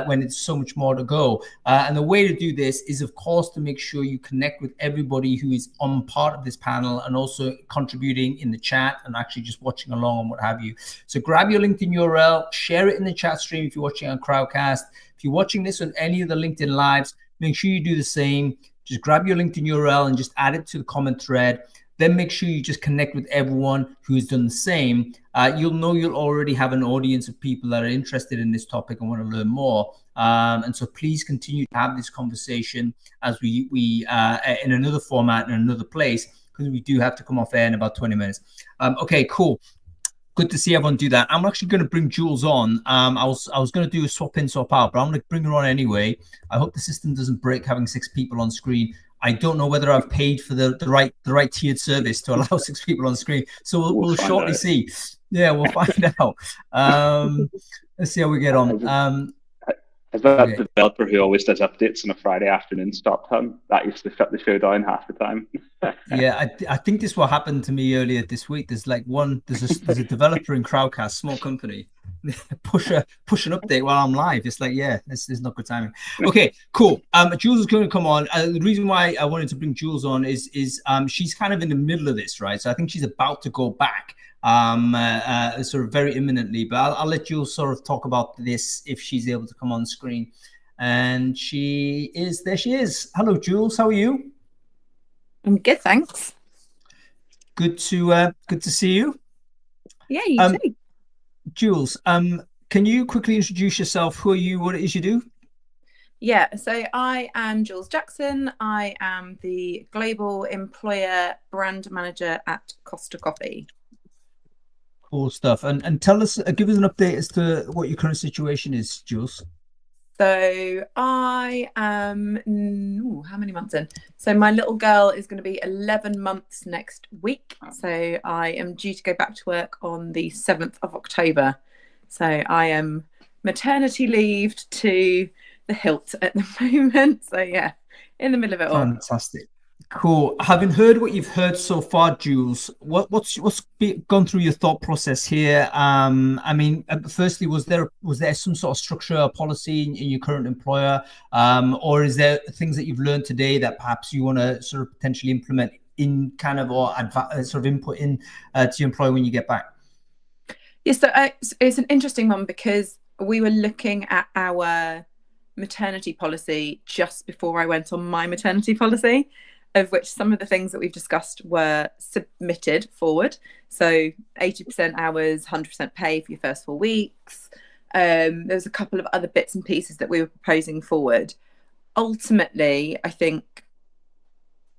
when it's so much more to go. And the way to do this is, of course, to make sure you connect with everybody who is on part of this panel and also contributing in the chat and actually just watching along and what have you. So grab your LinkedIn URL, share it in the chat stream if you're watching on Crowdcast. If you're watching this on any of the LinkedIn Lives, make sure you do the same. Just grab your LinkedIn URL and just add it to the comment thread. Then make sure you just connect with everyone who has done the same. You'll already have an audience of people that are interested in this topic and want to learn more. And so please continue to have this conversation as we in another format in another place, because we do have to come off air in about 20 minutes. Okay, cool. Good to see everyone do that. I'm actually going to bring Jules on. I was going to do a swap in, swap out, but I'm going to bring her on anyway. I hope the system doesn't break having 6 people on screen. I don't know whether I've paid for the right tiered service to allow 6 people on screen. So we'll shortly see. Yeah, we'll find out. Let's see how we get on. As that developer who always does updates on a Friday afternoon stop time, that used to shut the show down half the time. Yeah, I think this what happened to me earlier this week. There's a developer in Crowdcast, small company, push an update while I'm live. It's like, yeah, this is not good timing. Okay, cool. Jules is going to come on. The reason why I wanted to bring Jules on is she's kind of in the middle of this, right? So I think she's about to go back. Sort of very imminently, but I'll let Jules sort of talk about this if she's able to come on screen. And there she is. Hello, Jules. How are you? I'm good, thanks. Good to see you. Yeah, you too. Jules, can you quickly introduce yourself? Who are you? What it is you do? Yeah, so I am Jules Jackson. I am the Global Employer Brand Manager at Costa Coffee. Cool stuff. And tell us, give us an update as to what your current situation is, Jules. So I am, how many months in? So my little girl is going to be 11 months next week. So I am due to go back to work on the 7th of October. So I am maternity leaved to the hilt at the moment. So yeah, in the middle of it all. Fantastic. Cool. Having heard what you've heard so far, Jules, what's gone through your thought process here? I mean, firstly, was there some sort of structure or policy in your current employer, or is there things that you've learned today that perhaps you want to sort of potentially implement in kind of or sort of input in to your employer when you get back? Yes, so it's an interesting one because we were looking at our maternity policy just before I went on my maternity policy, of which some of the things that we've discussed were submitted forward. So 80% hours, 100% pay for your first 4 weeks. There's a couple of other bits and pieces that we were proposing forward. Ultimately, I think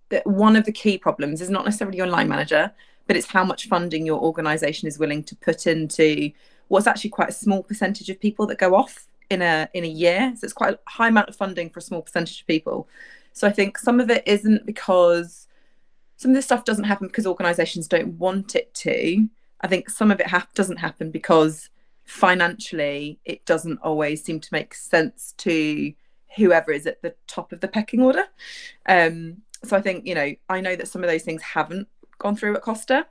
that one of the key problems is not necessarily your line manager, but it's how much funding your organisation is willing to put into what's actually quite a small percentage of people that go off in a year. So it's quite a high amount of funding for a small percentage of people. So I think some of it isn't because some of this stuff doesn't happen because organisations don't want it to. I think some of it doesn't happen because financially it doesn't always seem to make sense to whoever is at the top of the pecking order. So I think, I know that some of those things haven't gone through at Costa,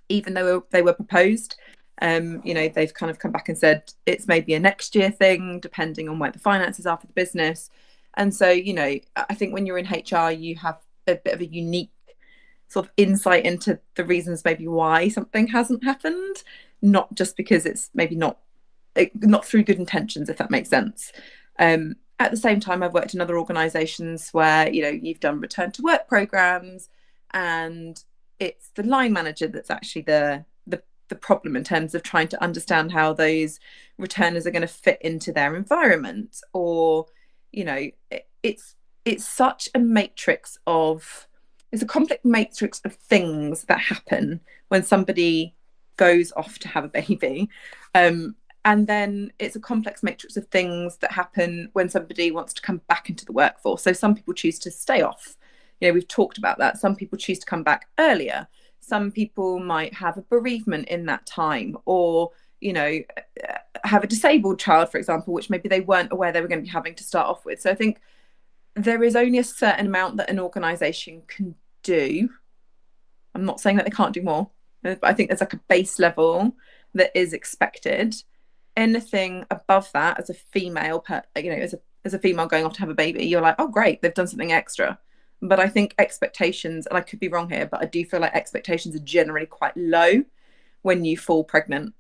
even though they were proposed. They've kind of come back and said it's maybe a next year thing, depending on where the finances are for the business. And so, I think when you're in HR, you have a bit of a unique sort of insight into the reasons maybe why something hasn't happened, not just because it's maybe not through good intentions, if that makes sense. At the same time, I've worked in other organisations where, you've done return to work programmes, and it's the line manager that's actually the problem in terms of trying to understand how those returners are going to fit into their environment. Or, it's such a matrix of, it's a complex matrix of things that happen when somebody goes off to have a baby. And then it's a complex matrix of things that happen when somebody wants to come back into the workforce. So some people choose to stay off. We've talked about that. Some people choose to come back earlier. Some people might have a bereavement in that time, or, have a disabled child, for example, which maybe they weren't aware they were going to be having to start off with. So I think there is only a certain amount that an organisation can do. I'm not saying that they can't do more, but I think there's like a base level that is expected. Anything above that, as a female, as a female going off to have a baby, you're like, oh great, they've done something extra. But I think expectations, and I could be wrong here, but I do feel like expectations are generally quite low when you fall pregnant.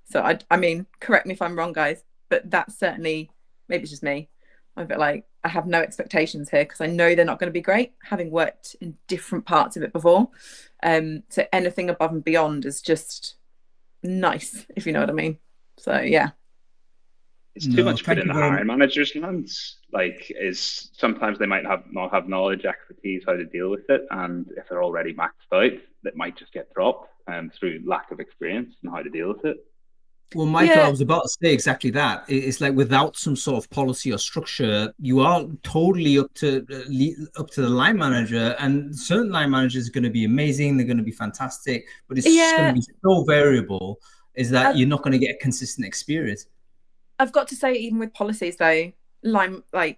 So I mean, correct me if I'm wrong, guys, but that's certainly, maybe it's just me, I'm a bit like, I have no expectations here because I know they're not going to be great, having worked in different parts of it before. So anything above and beyond is just nice, if you know what I mean. So yeah. It's too much put in the hiring manager's hands. Is sometimes they might not have knowledge, expertise, how to deal with it, and if they're already maxed out, that might just get dropped through lack of experience and how to deal with it. Well, Michael, I was about to say exactly that. It's like without some sort of policy or structure, you are totally up to the line manager, and certain line managers are going to be amazing. They're going to be fantastic, but it's just going to be so variable. Is that you're not going to get a consistent experience. I've got to say, even with policies though,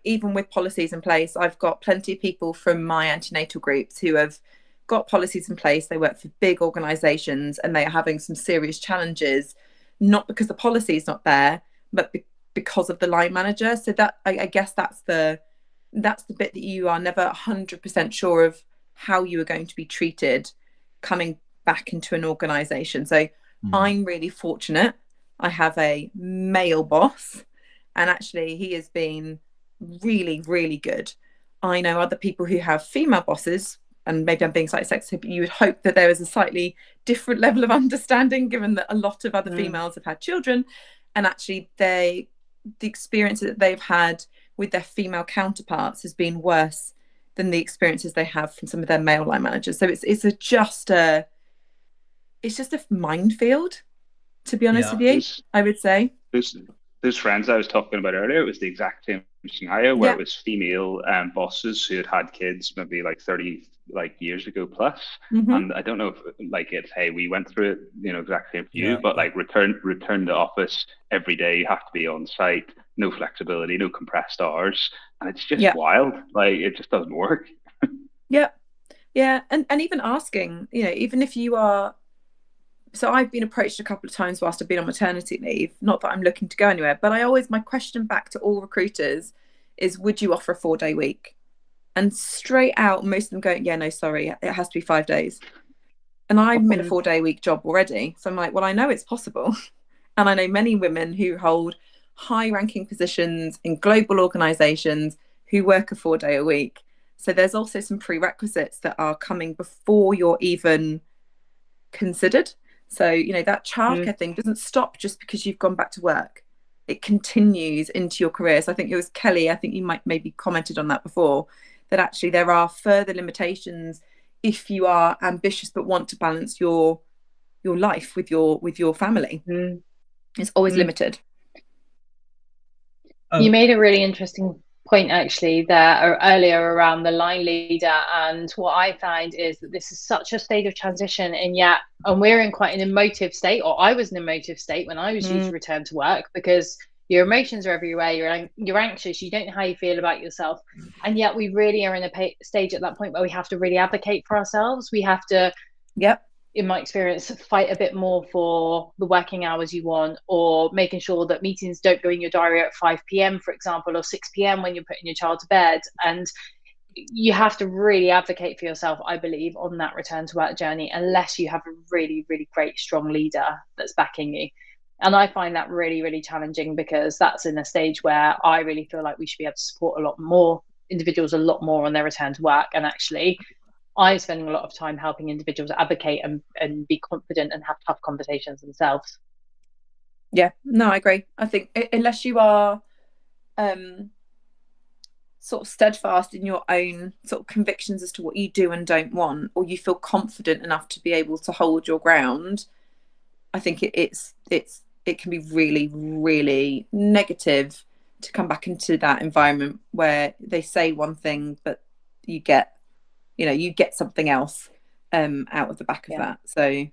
even with policies in place, I've got plenty of people from my antenatal groups who have got policies in place. They work for big organisations and they are having some serious challenges, not because the policy is not there, but because of the line manager. So that I guess that's the bit that you are never 100% sure of how you are going to be treated coming back into an organisation. So I'm really fortunate. I have a male boss, and actually he has been really, really good. I know other people who have female bosses, and maybe I'm being slightly sexist, but you would hope that there is a slightly different level of understanding, given that a lot of other females have had children, and actually the experiences that they've had with their female counterparts has been worse than the experiences they have from some of their male line managers. So it's just a minefield, to be honest with you, I would say. Those friends I was talking about earlier, it was the exact same scenario where it was female bosses who had kids maybe 30 years ago plus. And I don't know if it's, hey, we went through it, exact same for you, but return to office every day, you have to be on site, no flexibility, no compressed hours, and it's just wild. It just doesn't work. And even asking, even if you are. So I've been approached a couple of times whilst I've been on maternity leave, not that I'm looking to go anywhere, but my question back to all recruiters is, would you offer a 4-day week? And straight out, most of them go, yeah, no, sorry, it has to be 5 days. And I'm in a 4-day week job already. So I'm like, well, I know it's possible. And I know many women who hold high ranking positions in global organizations who work a 4-day a week. So there's also some prerequisites that are coming before you're even considered. So, that childcare thing doesn't stop just because you've gone back to work. It continues into your career. So I think it was Kelly, I think you might maybe commented on that before, that actually there are further limitations if you are ambitious but want to balance your life with your family. It's always limited. You made a really interesting point actually there earlier around the line leader, and what I find is that this is such a state of transition, and we're in quite an emotive state, or I was in an emotive state when I was due to return to work, because your emotions are everywhere, you're anxious, you don't know how you feel about yourself, and yet we really are in a stage at that point where we have to really advocate for ourselves. We have to, in my experience, fight a bit more for the working hours you want, or making sure that meetings don't go in your diary at 5 p.m, for example, or 6 p.m when you're putting your child to bed. And you have to really advocate for yourself, I believe, on that return to work journey, unless you have a really, really great, strong leader that's backing you. And I find that really, really challenging, because that's in a stage where I really feel like we should be able to support a lot more individuals a lot more on their return to work. And actually, I'm spending a lot of time helping individuals advocate and be confident and have tough conversations themselves. Yeah, no, I agree. I think unless you are sort of steadfast in your own sort of convictions as to what you do and don't want, or you feel confident enough to be able to hold your ground, I think it can be really, really negative to come back into that environment where they say one thing, but you get something else out of the back of that. So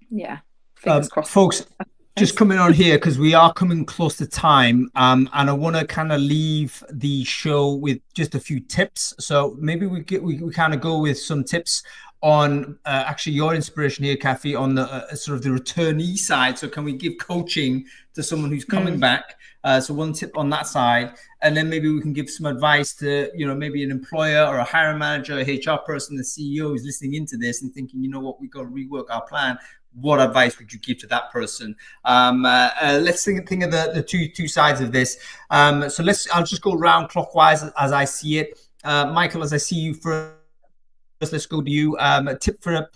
yeah, fingers crossed. Folks, just coming on here because we are coming close to time, and I want to kind of leave the show with just a few tips. So maybe we kind of go with some tips on actually your inspiration here, Kathy, on the sort of the returnee side. So can we give coaching to someone who's coming back? So one tip on that side, and then maybe we can give some advice to, maybe an employer or a hiring manager, a HR person, the CEO who's listening into this and thinking, you know what, we've got to rework our plan. What advice would you give to that person? Let's think of the two sides of this. So I'll just go round clockwise as I see it. Michael, as I see you first, let's go to you. A tip for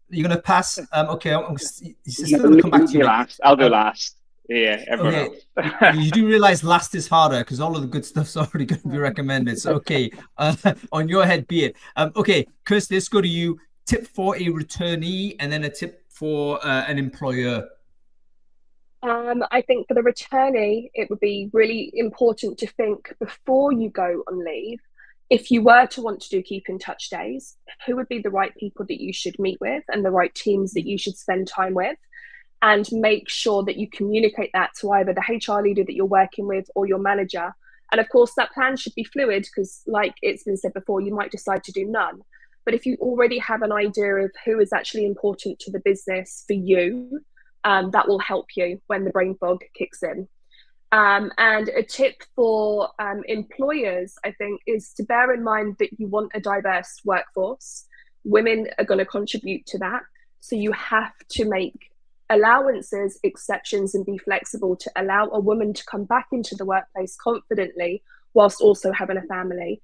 you're going to pass. Okay, I'm still going to come back to you. Last. I'll go last. Yeah, everyone else. You do realize last is harder because all of the good stuff's already going to be recommended. So, okay, on your head be it. Okay, Kirsty, let's go to you. Tip for a returnee and then a tip for an employer. I think for the returnee, it would be really important to think before you go on leave, if you were to want to do keep in touch days, who would be the right people that you should meet with and the right teams that you should spend time with, and make sure that you communicate that to either the HR leader that you're working with or your manager. And of course, that plan should be fluid because, like it's been said before, you might decide to do none. But if you already have an idea of who is actually important to the business for you, that will help you when the brain fog kicks in. And a tip for employers, I think, is to bear in mind that you want a diverse workforce. Women are going to contribute to that. So you have to make allowances, exceptions, and be flexible to allow a woman to come back into the workplace confidently whilst also having a family.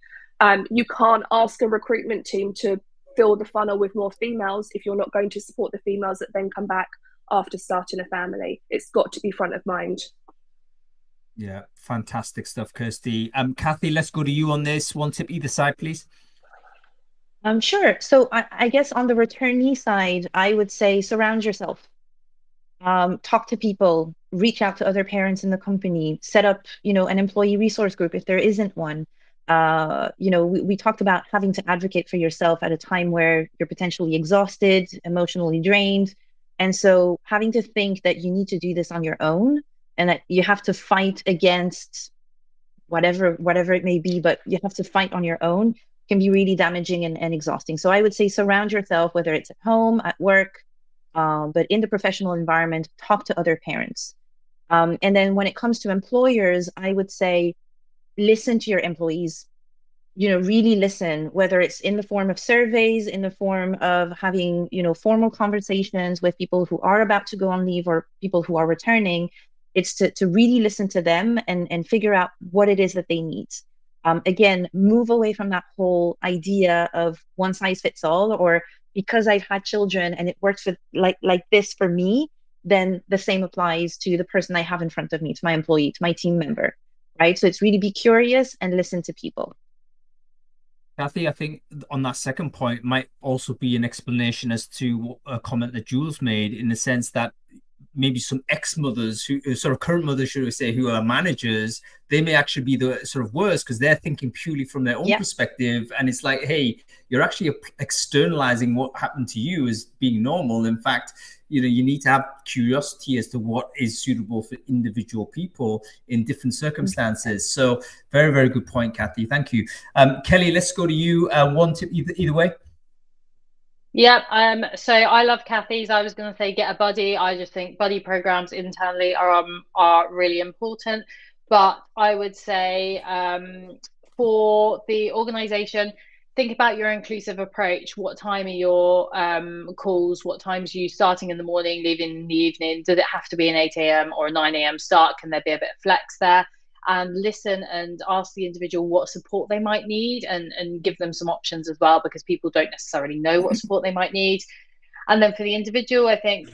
You can't ask a recruitment team to fill the funnel with more females if you're not going to support the females that then come back after starting a family. It's got to be front of mind. Yeah, fantastic stuff, Kirsty. Kathy, let's go to you on this. One tip either side, please. Sure. So I guess on the returnee side, I would say surround yourself. Talk to people, reach out to other parents in the company, set up, an employee resource group if there isn't one. We talked about having to advocate for yourself at a time where you're potentially exhausted, emotionally drained. And so having to think that you need to do this on your own and that you have to fight against whatever it may be, but you have to fight on your own can be really damaging and exhausting. So I would say surround yourself, whether it's at home, at work, but in the professional environment, talk to other parents. And then when it comes to employers, I would say listen to your employees, really listen, whether it's in the form of surveys, in the form of having, formal conversations with people who are about to go on leave or people who are returning. It's to really listen to them and figure out what it is that they need. Again, move away from that whole idea of one size fits all, or because I've had children and it works for like this for me, then the same applies to the person I have in front of me, to my employee, to my team member, right? So it's really be curious and listen to people. Kathy, I think on that second point might also be an explanation as to a comment that Jules made, in the sense that maybe some ex-mothers who sort of current mothers, should we say, who are managers, they may actually be the sort of worst because they're thinking purely from their own perspective. And it's like, hey, you're actually externalizing what happened to you as being normal. In fact, you know, you need to have curiosity as to what is suitable for individual people in different circumstances. So very, very good point, Kathy. Thank you. Kelly, let's go to you. One tip either way. Yeah, so I love Kathy's. I was going to say get a buddy. I just think buddy programs internally are really important. But I would say for the organization, think about your inclusive approach. What time are your calls? What times are you starting in the morning, leaving in the evening? Does it have to be an 8 a.m. or a 9 a.m. start? Can there be a bit of flex there? And listen and ask the individual what support they might need and give them some options as well, because people don't necessarily know what support they might need. And then for the individual, I think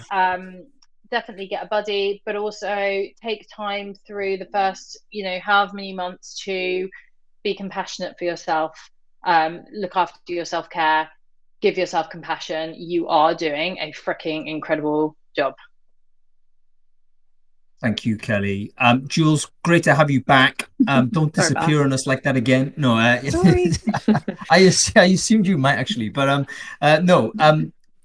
definitely get a buddy, but also take time through the first, you know, however many months to be compassionate for yourself, look after your self-care, give yourself compassion. You are doing a freaking incredible job. Thank you, Kelly. Jules, great to have you back. Don't disappear on us like that again. No, Sorry. I assumed you might actually, but no.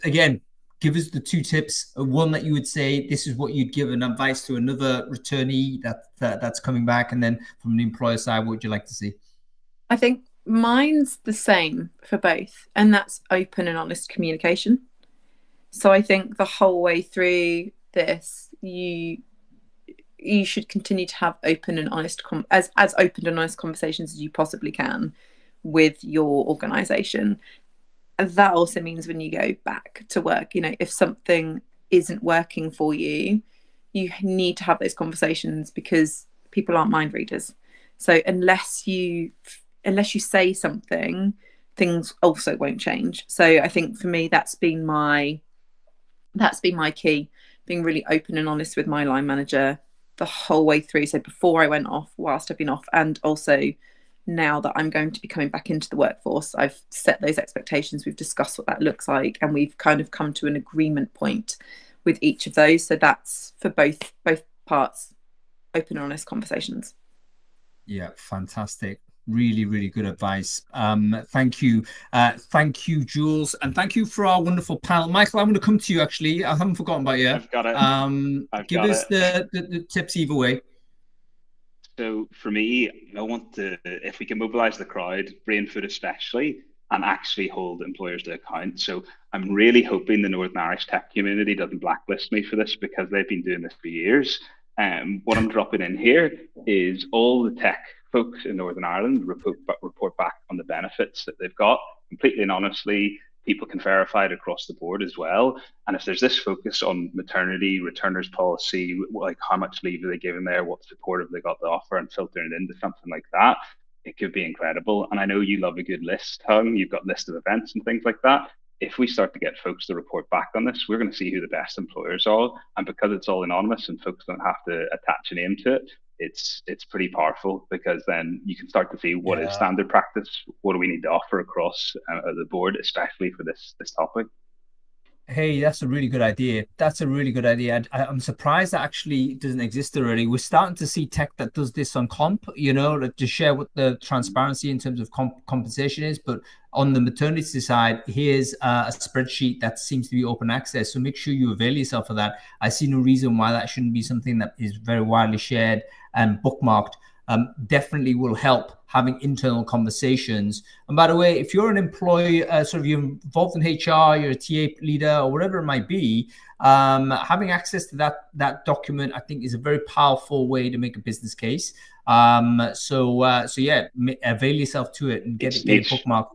Again, give us the two tips. One that you would say this is what you'd give an advice to another returnee that's coming back, and then from the employer side, what would you like to see? I think mine's the same for both, and that's open and honest communication. So I think the whole way through this, you should continue to have open and honest as open and honest conversations as you possibly can with your organization. And that also means when you go back to work, you know, if something isn't working for you, you need to have those conversations, because people aren't mind readers. So unless you say something, things also won't change. So I think for me, that's been my key, being really open and honest with my line manager the whole way through. So before I went off, whilst I've been off, and also now that I'm going to be coming back into the workforce, I've set those expectations. We've discussed what that looks like, and we've kind of come to an agreement point with each of those. So that's for both parts, open and honest conversations. Yeah, fantastic. Really, really good advice. Thank you. Thank you, Jules. And thank you for our wonderful panel. Michael, I'm going to come to you, actually. I haven't forgotten about you. I've got it. Give us the tips either way. So for me, I want to, if we can mobilize the crowd, brain food especially, and actually hold employers to account. So I'm really hoping the Northern Irish tech community doesn't blacklist me for this, because they've been doing this for years. What I'm dropping in here is all the tech folks in Northern Ireland report back on the benefits that they've got completely and honestly. People can verify it across the board as well. And if there's this focus on maternity, returners policy, like how much leave are they giving there, what support have they got to offer, and filtering it into something like that, it could be incredible. And I know you love a good list, Hung. You've got list of events and things like that. If we start to get folks to report back on this, we're going to see who the best employers are. And because it's all anonymous and folks don't have to attach a name to it, it's pretty powerful, because then you can start to see what is standard practice, what do we need to offer across the board, especially for this topic. Hey, that's a really good idea. That's a really good idea. I'm surprised that actually doesn't exist already. We're starting to see tech that does this on comp, you know, to share what the transparency in terms of compensation is. But on the maternity side, here's a spreadsheet that seems to be open access. So make sure you avail yourself of that. I see no reason why that shouldn't be something that is very widely shared and bookmarked. Definitely will help having internal conversations. And by the way, if you're an employee, sort of you're involved in HR, you're a TA leader or whatever it might be, having access to that document, I think, is a very powerful way to make a business case. So yeah, avail yourself to it and get it bookmarked.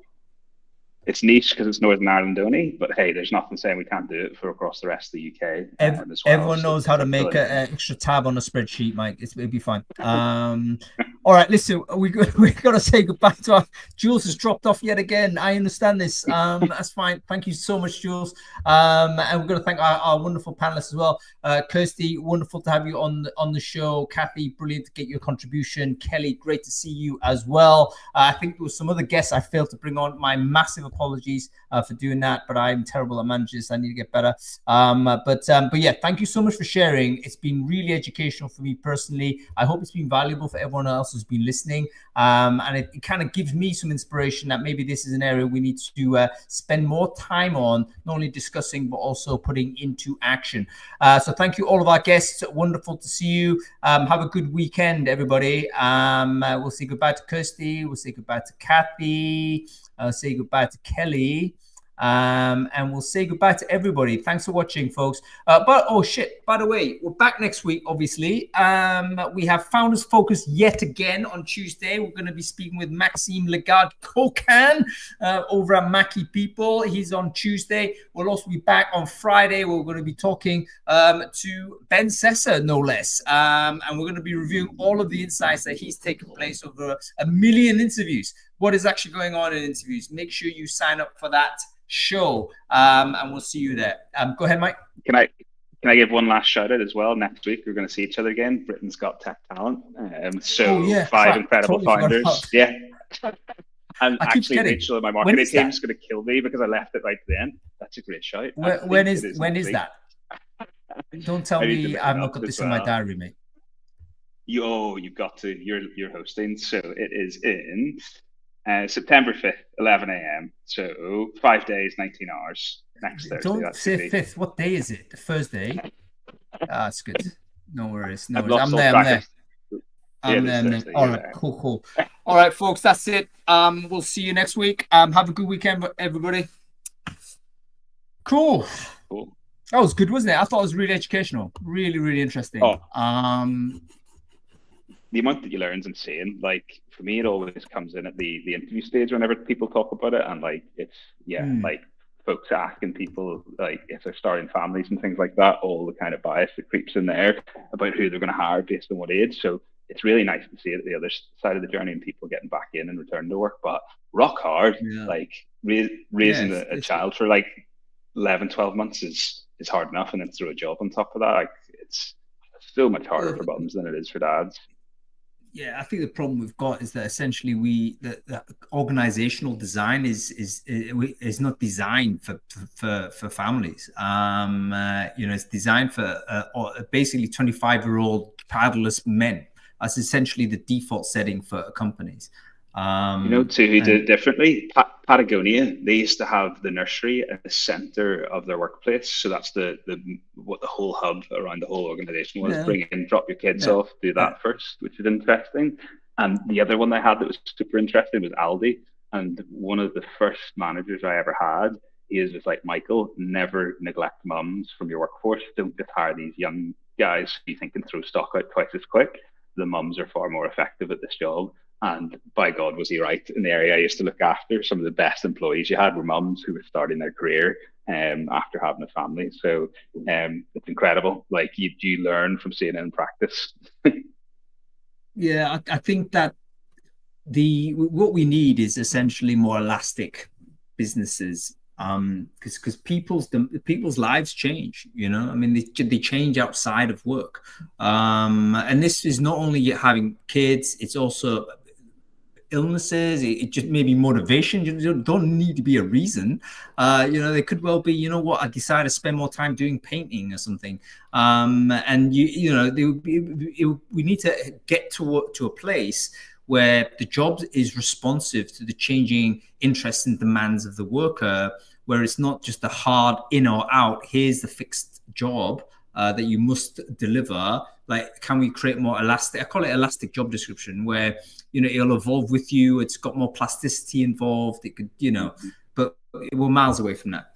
It's niche because it's Northern Ireland only, but hey, there's nothing saying we can't do it for across the rest of the UK. As well. Everyone knows how to make an extra tab on a spreadsheet, Mike. It'll be fine. All right, listen, we got to say goodbye to our Jules has dropped off yet again. I understand this. That's fine. Thank you so much, Jules. And we're going to thank our wonderful panelists as well. Kirsty, wonderful to have you on the show. Kathy, brilliant to get your contribution. Kelly, great to see you as well. I think there was some other guests I failed to bring on. My massive apologies apologies for doing that, but I'm terrible at managers. I need to get better. But yeah, thank you so much for sharing. It's been really educational for me personally. I hope it's been valuable for everyone else who's been listening. And it kind of gives me some inspiration that maybe this is an area we need to spend more time on, not only discussing, but also putting into action. So thank you, all of our guests. Wonderful to see you. Have a good weekend, everybody. We'll say goodbye to Kirsty. We'll say goodbye to Kathy. Say goodbye to Kelly. And we'll say goodbye to everybody. Thanks for watching, folks. But oh shit, by the way, we're back next week, obviously. We have Founders Focus yet again on Tuesday. We're going to be speaking with Maxime Lagarde-Cocan over at Mackie People. He's on Tuesday. We'll also be back on Friday. We're going to be talking to Ben Sessa, no less. And we're going to be reviewing all of the insights that he's taken place over 1 million interviews. What is actually going on in interviews? Make sure you sign up for that show, and we'll see you there. Go ahead, Mike. Can I give one last shout out as well? Next week we're going to see each other again. Britain's Got Tech Talent. Five incredible founders. Yeah. And actually, Rachel and my marketing team is going to kill me because I left it right to the end. That's a great shout. When is that? Don't tell me I've not got this in my diary, mate. You've got to. You're hosting, so it is in September 5th, 11 a.m. So 5 days, 19 hours. Next Thursday. Don't say 5th. What day is it? The Thursday? That's good. No worries. I'm there. All right, cool. All right, folks, that's it. We'll see you next week. Have a good weekend, everybody. Cool. That was good, wasn't it? I thought it was really educational. Really, really interesting. The amount that you learn and seeing, like for me, it always comes in at the interview stage whenever people talk about it, and like it's like folks asking people like if they're starting families and things like that, all the kind of bias that creeps in there about who they're going to hire based on what age. So it's really nice to see it at the other side of the journey and people getting back in and return to work. But rock hard, like raising a child for like 11, 12 months is hard enough, and then throw a job on top of that. Like it's so much harder for mums than it is for dads. Yeah, I think the problem we've got is that essentially the organizational design is not designed for families. It's designed for basically 25-year-old childless men. That's essentially the default setting for companies. Who did it differently? Patagonia. They used to have the nursery at the center of their workplace, so that's what the whole hub around the whole organization was. Bring in, drop your kids off, do that first, which is interesting. And the other one I had that was super interesting was Aldi. And one of the first managers I ever had, he is just like, Michael, never neglect mums from your workforce. Don't just hire these young guys who you think can throw stock out twice as quick. The mums are far more effective at this job. And by God, was he right. In the area I used to look after, some of the best employees you had were mums who were starting their career after having a family. So it's incredible. Like you learn from seeing it in practice. Yeah, I think that what we need is essentially more elastic businesses, because people's lives change. I mean, they change outside of work, and this is not only having kids; it's also illnesses. It just maybe motivation. You don't need to be a reason. There could well be, I decided to spend more time doing painting or something. And we need to get to a place where the job is responsive to the changing interests and demands of the worker, where it's not just a hard in or out. Here's the fixed job that you must deliver. Like, can we create more elastic? I call it elastic job description, where it'll evolve with you. It's got more plasticity involved. It could, but we're miles away from that.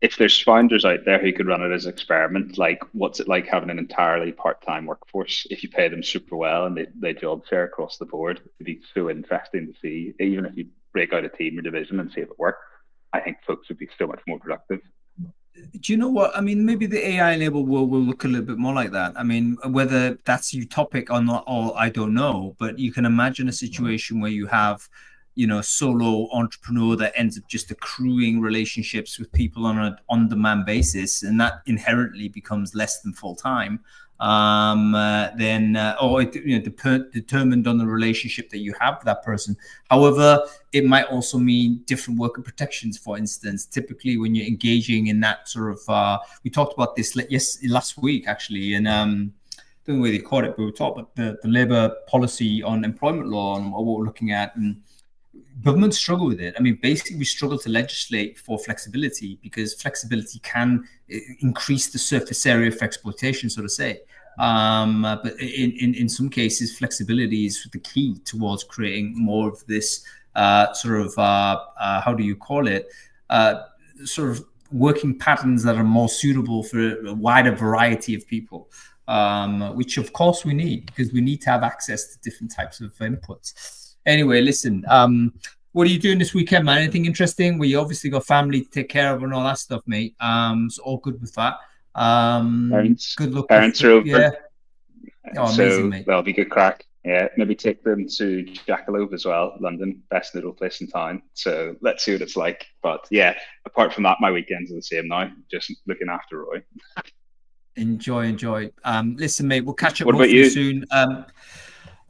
If there's founders out there who could run it as an experiment, like what's it like having an entirely part-time workforce if you pay them super well and they job share across the board? It'd be so interesting to see. Even if you break out a team or division and see if it works, I think folks would be so much more productive. Do you know what? I mean, maybe the AI-enabled world will look a little bit more like that. I mean, whether that's utopic or not, I don't know. But you can imagine a situation where you have, solo entrepreneur that ends up just accruing relationships with people on an on-demand basis, and that inherently becomes less than full-time, determined on the relationship that you have with that person. However, it might also mean different worker protections. For instance, typically when you're engaging in that sort of, we talked about this last week actually, and don't know where they caught it, but we talked about the Labour policy on employment law and what we're looking at, and governments struggle with it. I mean, basically, we struggle to legislate for flexibility because flexibility can increase the surface area of exploitation, so to say. But in some cases, flexibility is the key towards creating more of this how do you call it? Sort of working patterns that are more suitable for a wider variety of people. Which of course we need, because we need to have access to different types of inputs. Anyway, listen, what are you doing this weekend, man? Anything interesting? Well, you obviously got family to take care of and all that stuff, mate. So all good with that. Good luck. Parents are over. Yeah. Oh, amazing, so mate. That'll be good crack. Yeah, maybe take them to Jackalope as well, London, best noodle place in town. So let's see what it's like. But yeah, apart from that, my weekends are the same now, just looking after Roy. Enjoy. Listen, mate, we'll catch up What about you? soon.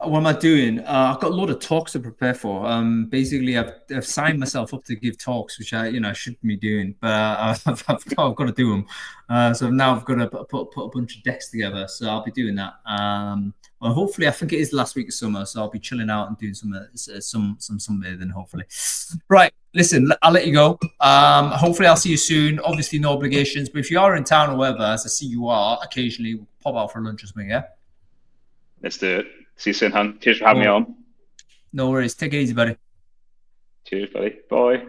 What am I doing? I've got a lot of talks to prepare for. Basically, I've signed myself up to give talks, which I shouldn't be doing, but I've got to do them. So now I've got to put a bunch of decks together. So I'll be doing that. Well, hopefully, I think it is the last week of summer, so I'll be chilling out and doing some sunbathing, hopefully. Right, listen, I'll let you go. Hopefully, I'll see you soon. Obviously, no obligations, but if you are in town or wherever, as I see you are, occasionally we'll pop out for lunch or something. Yeah. Let's do it. See you soon, Han. Cheers for having me on. No worries. Take it easy, buddy. Cheers, buddy. Bye.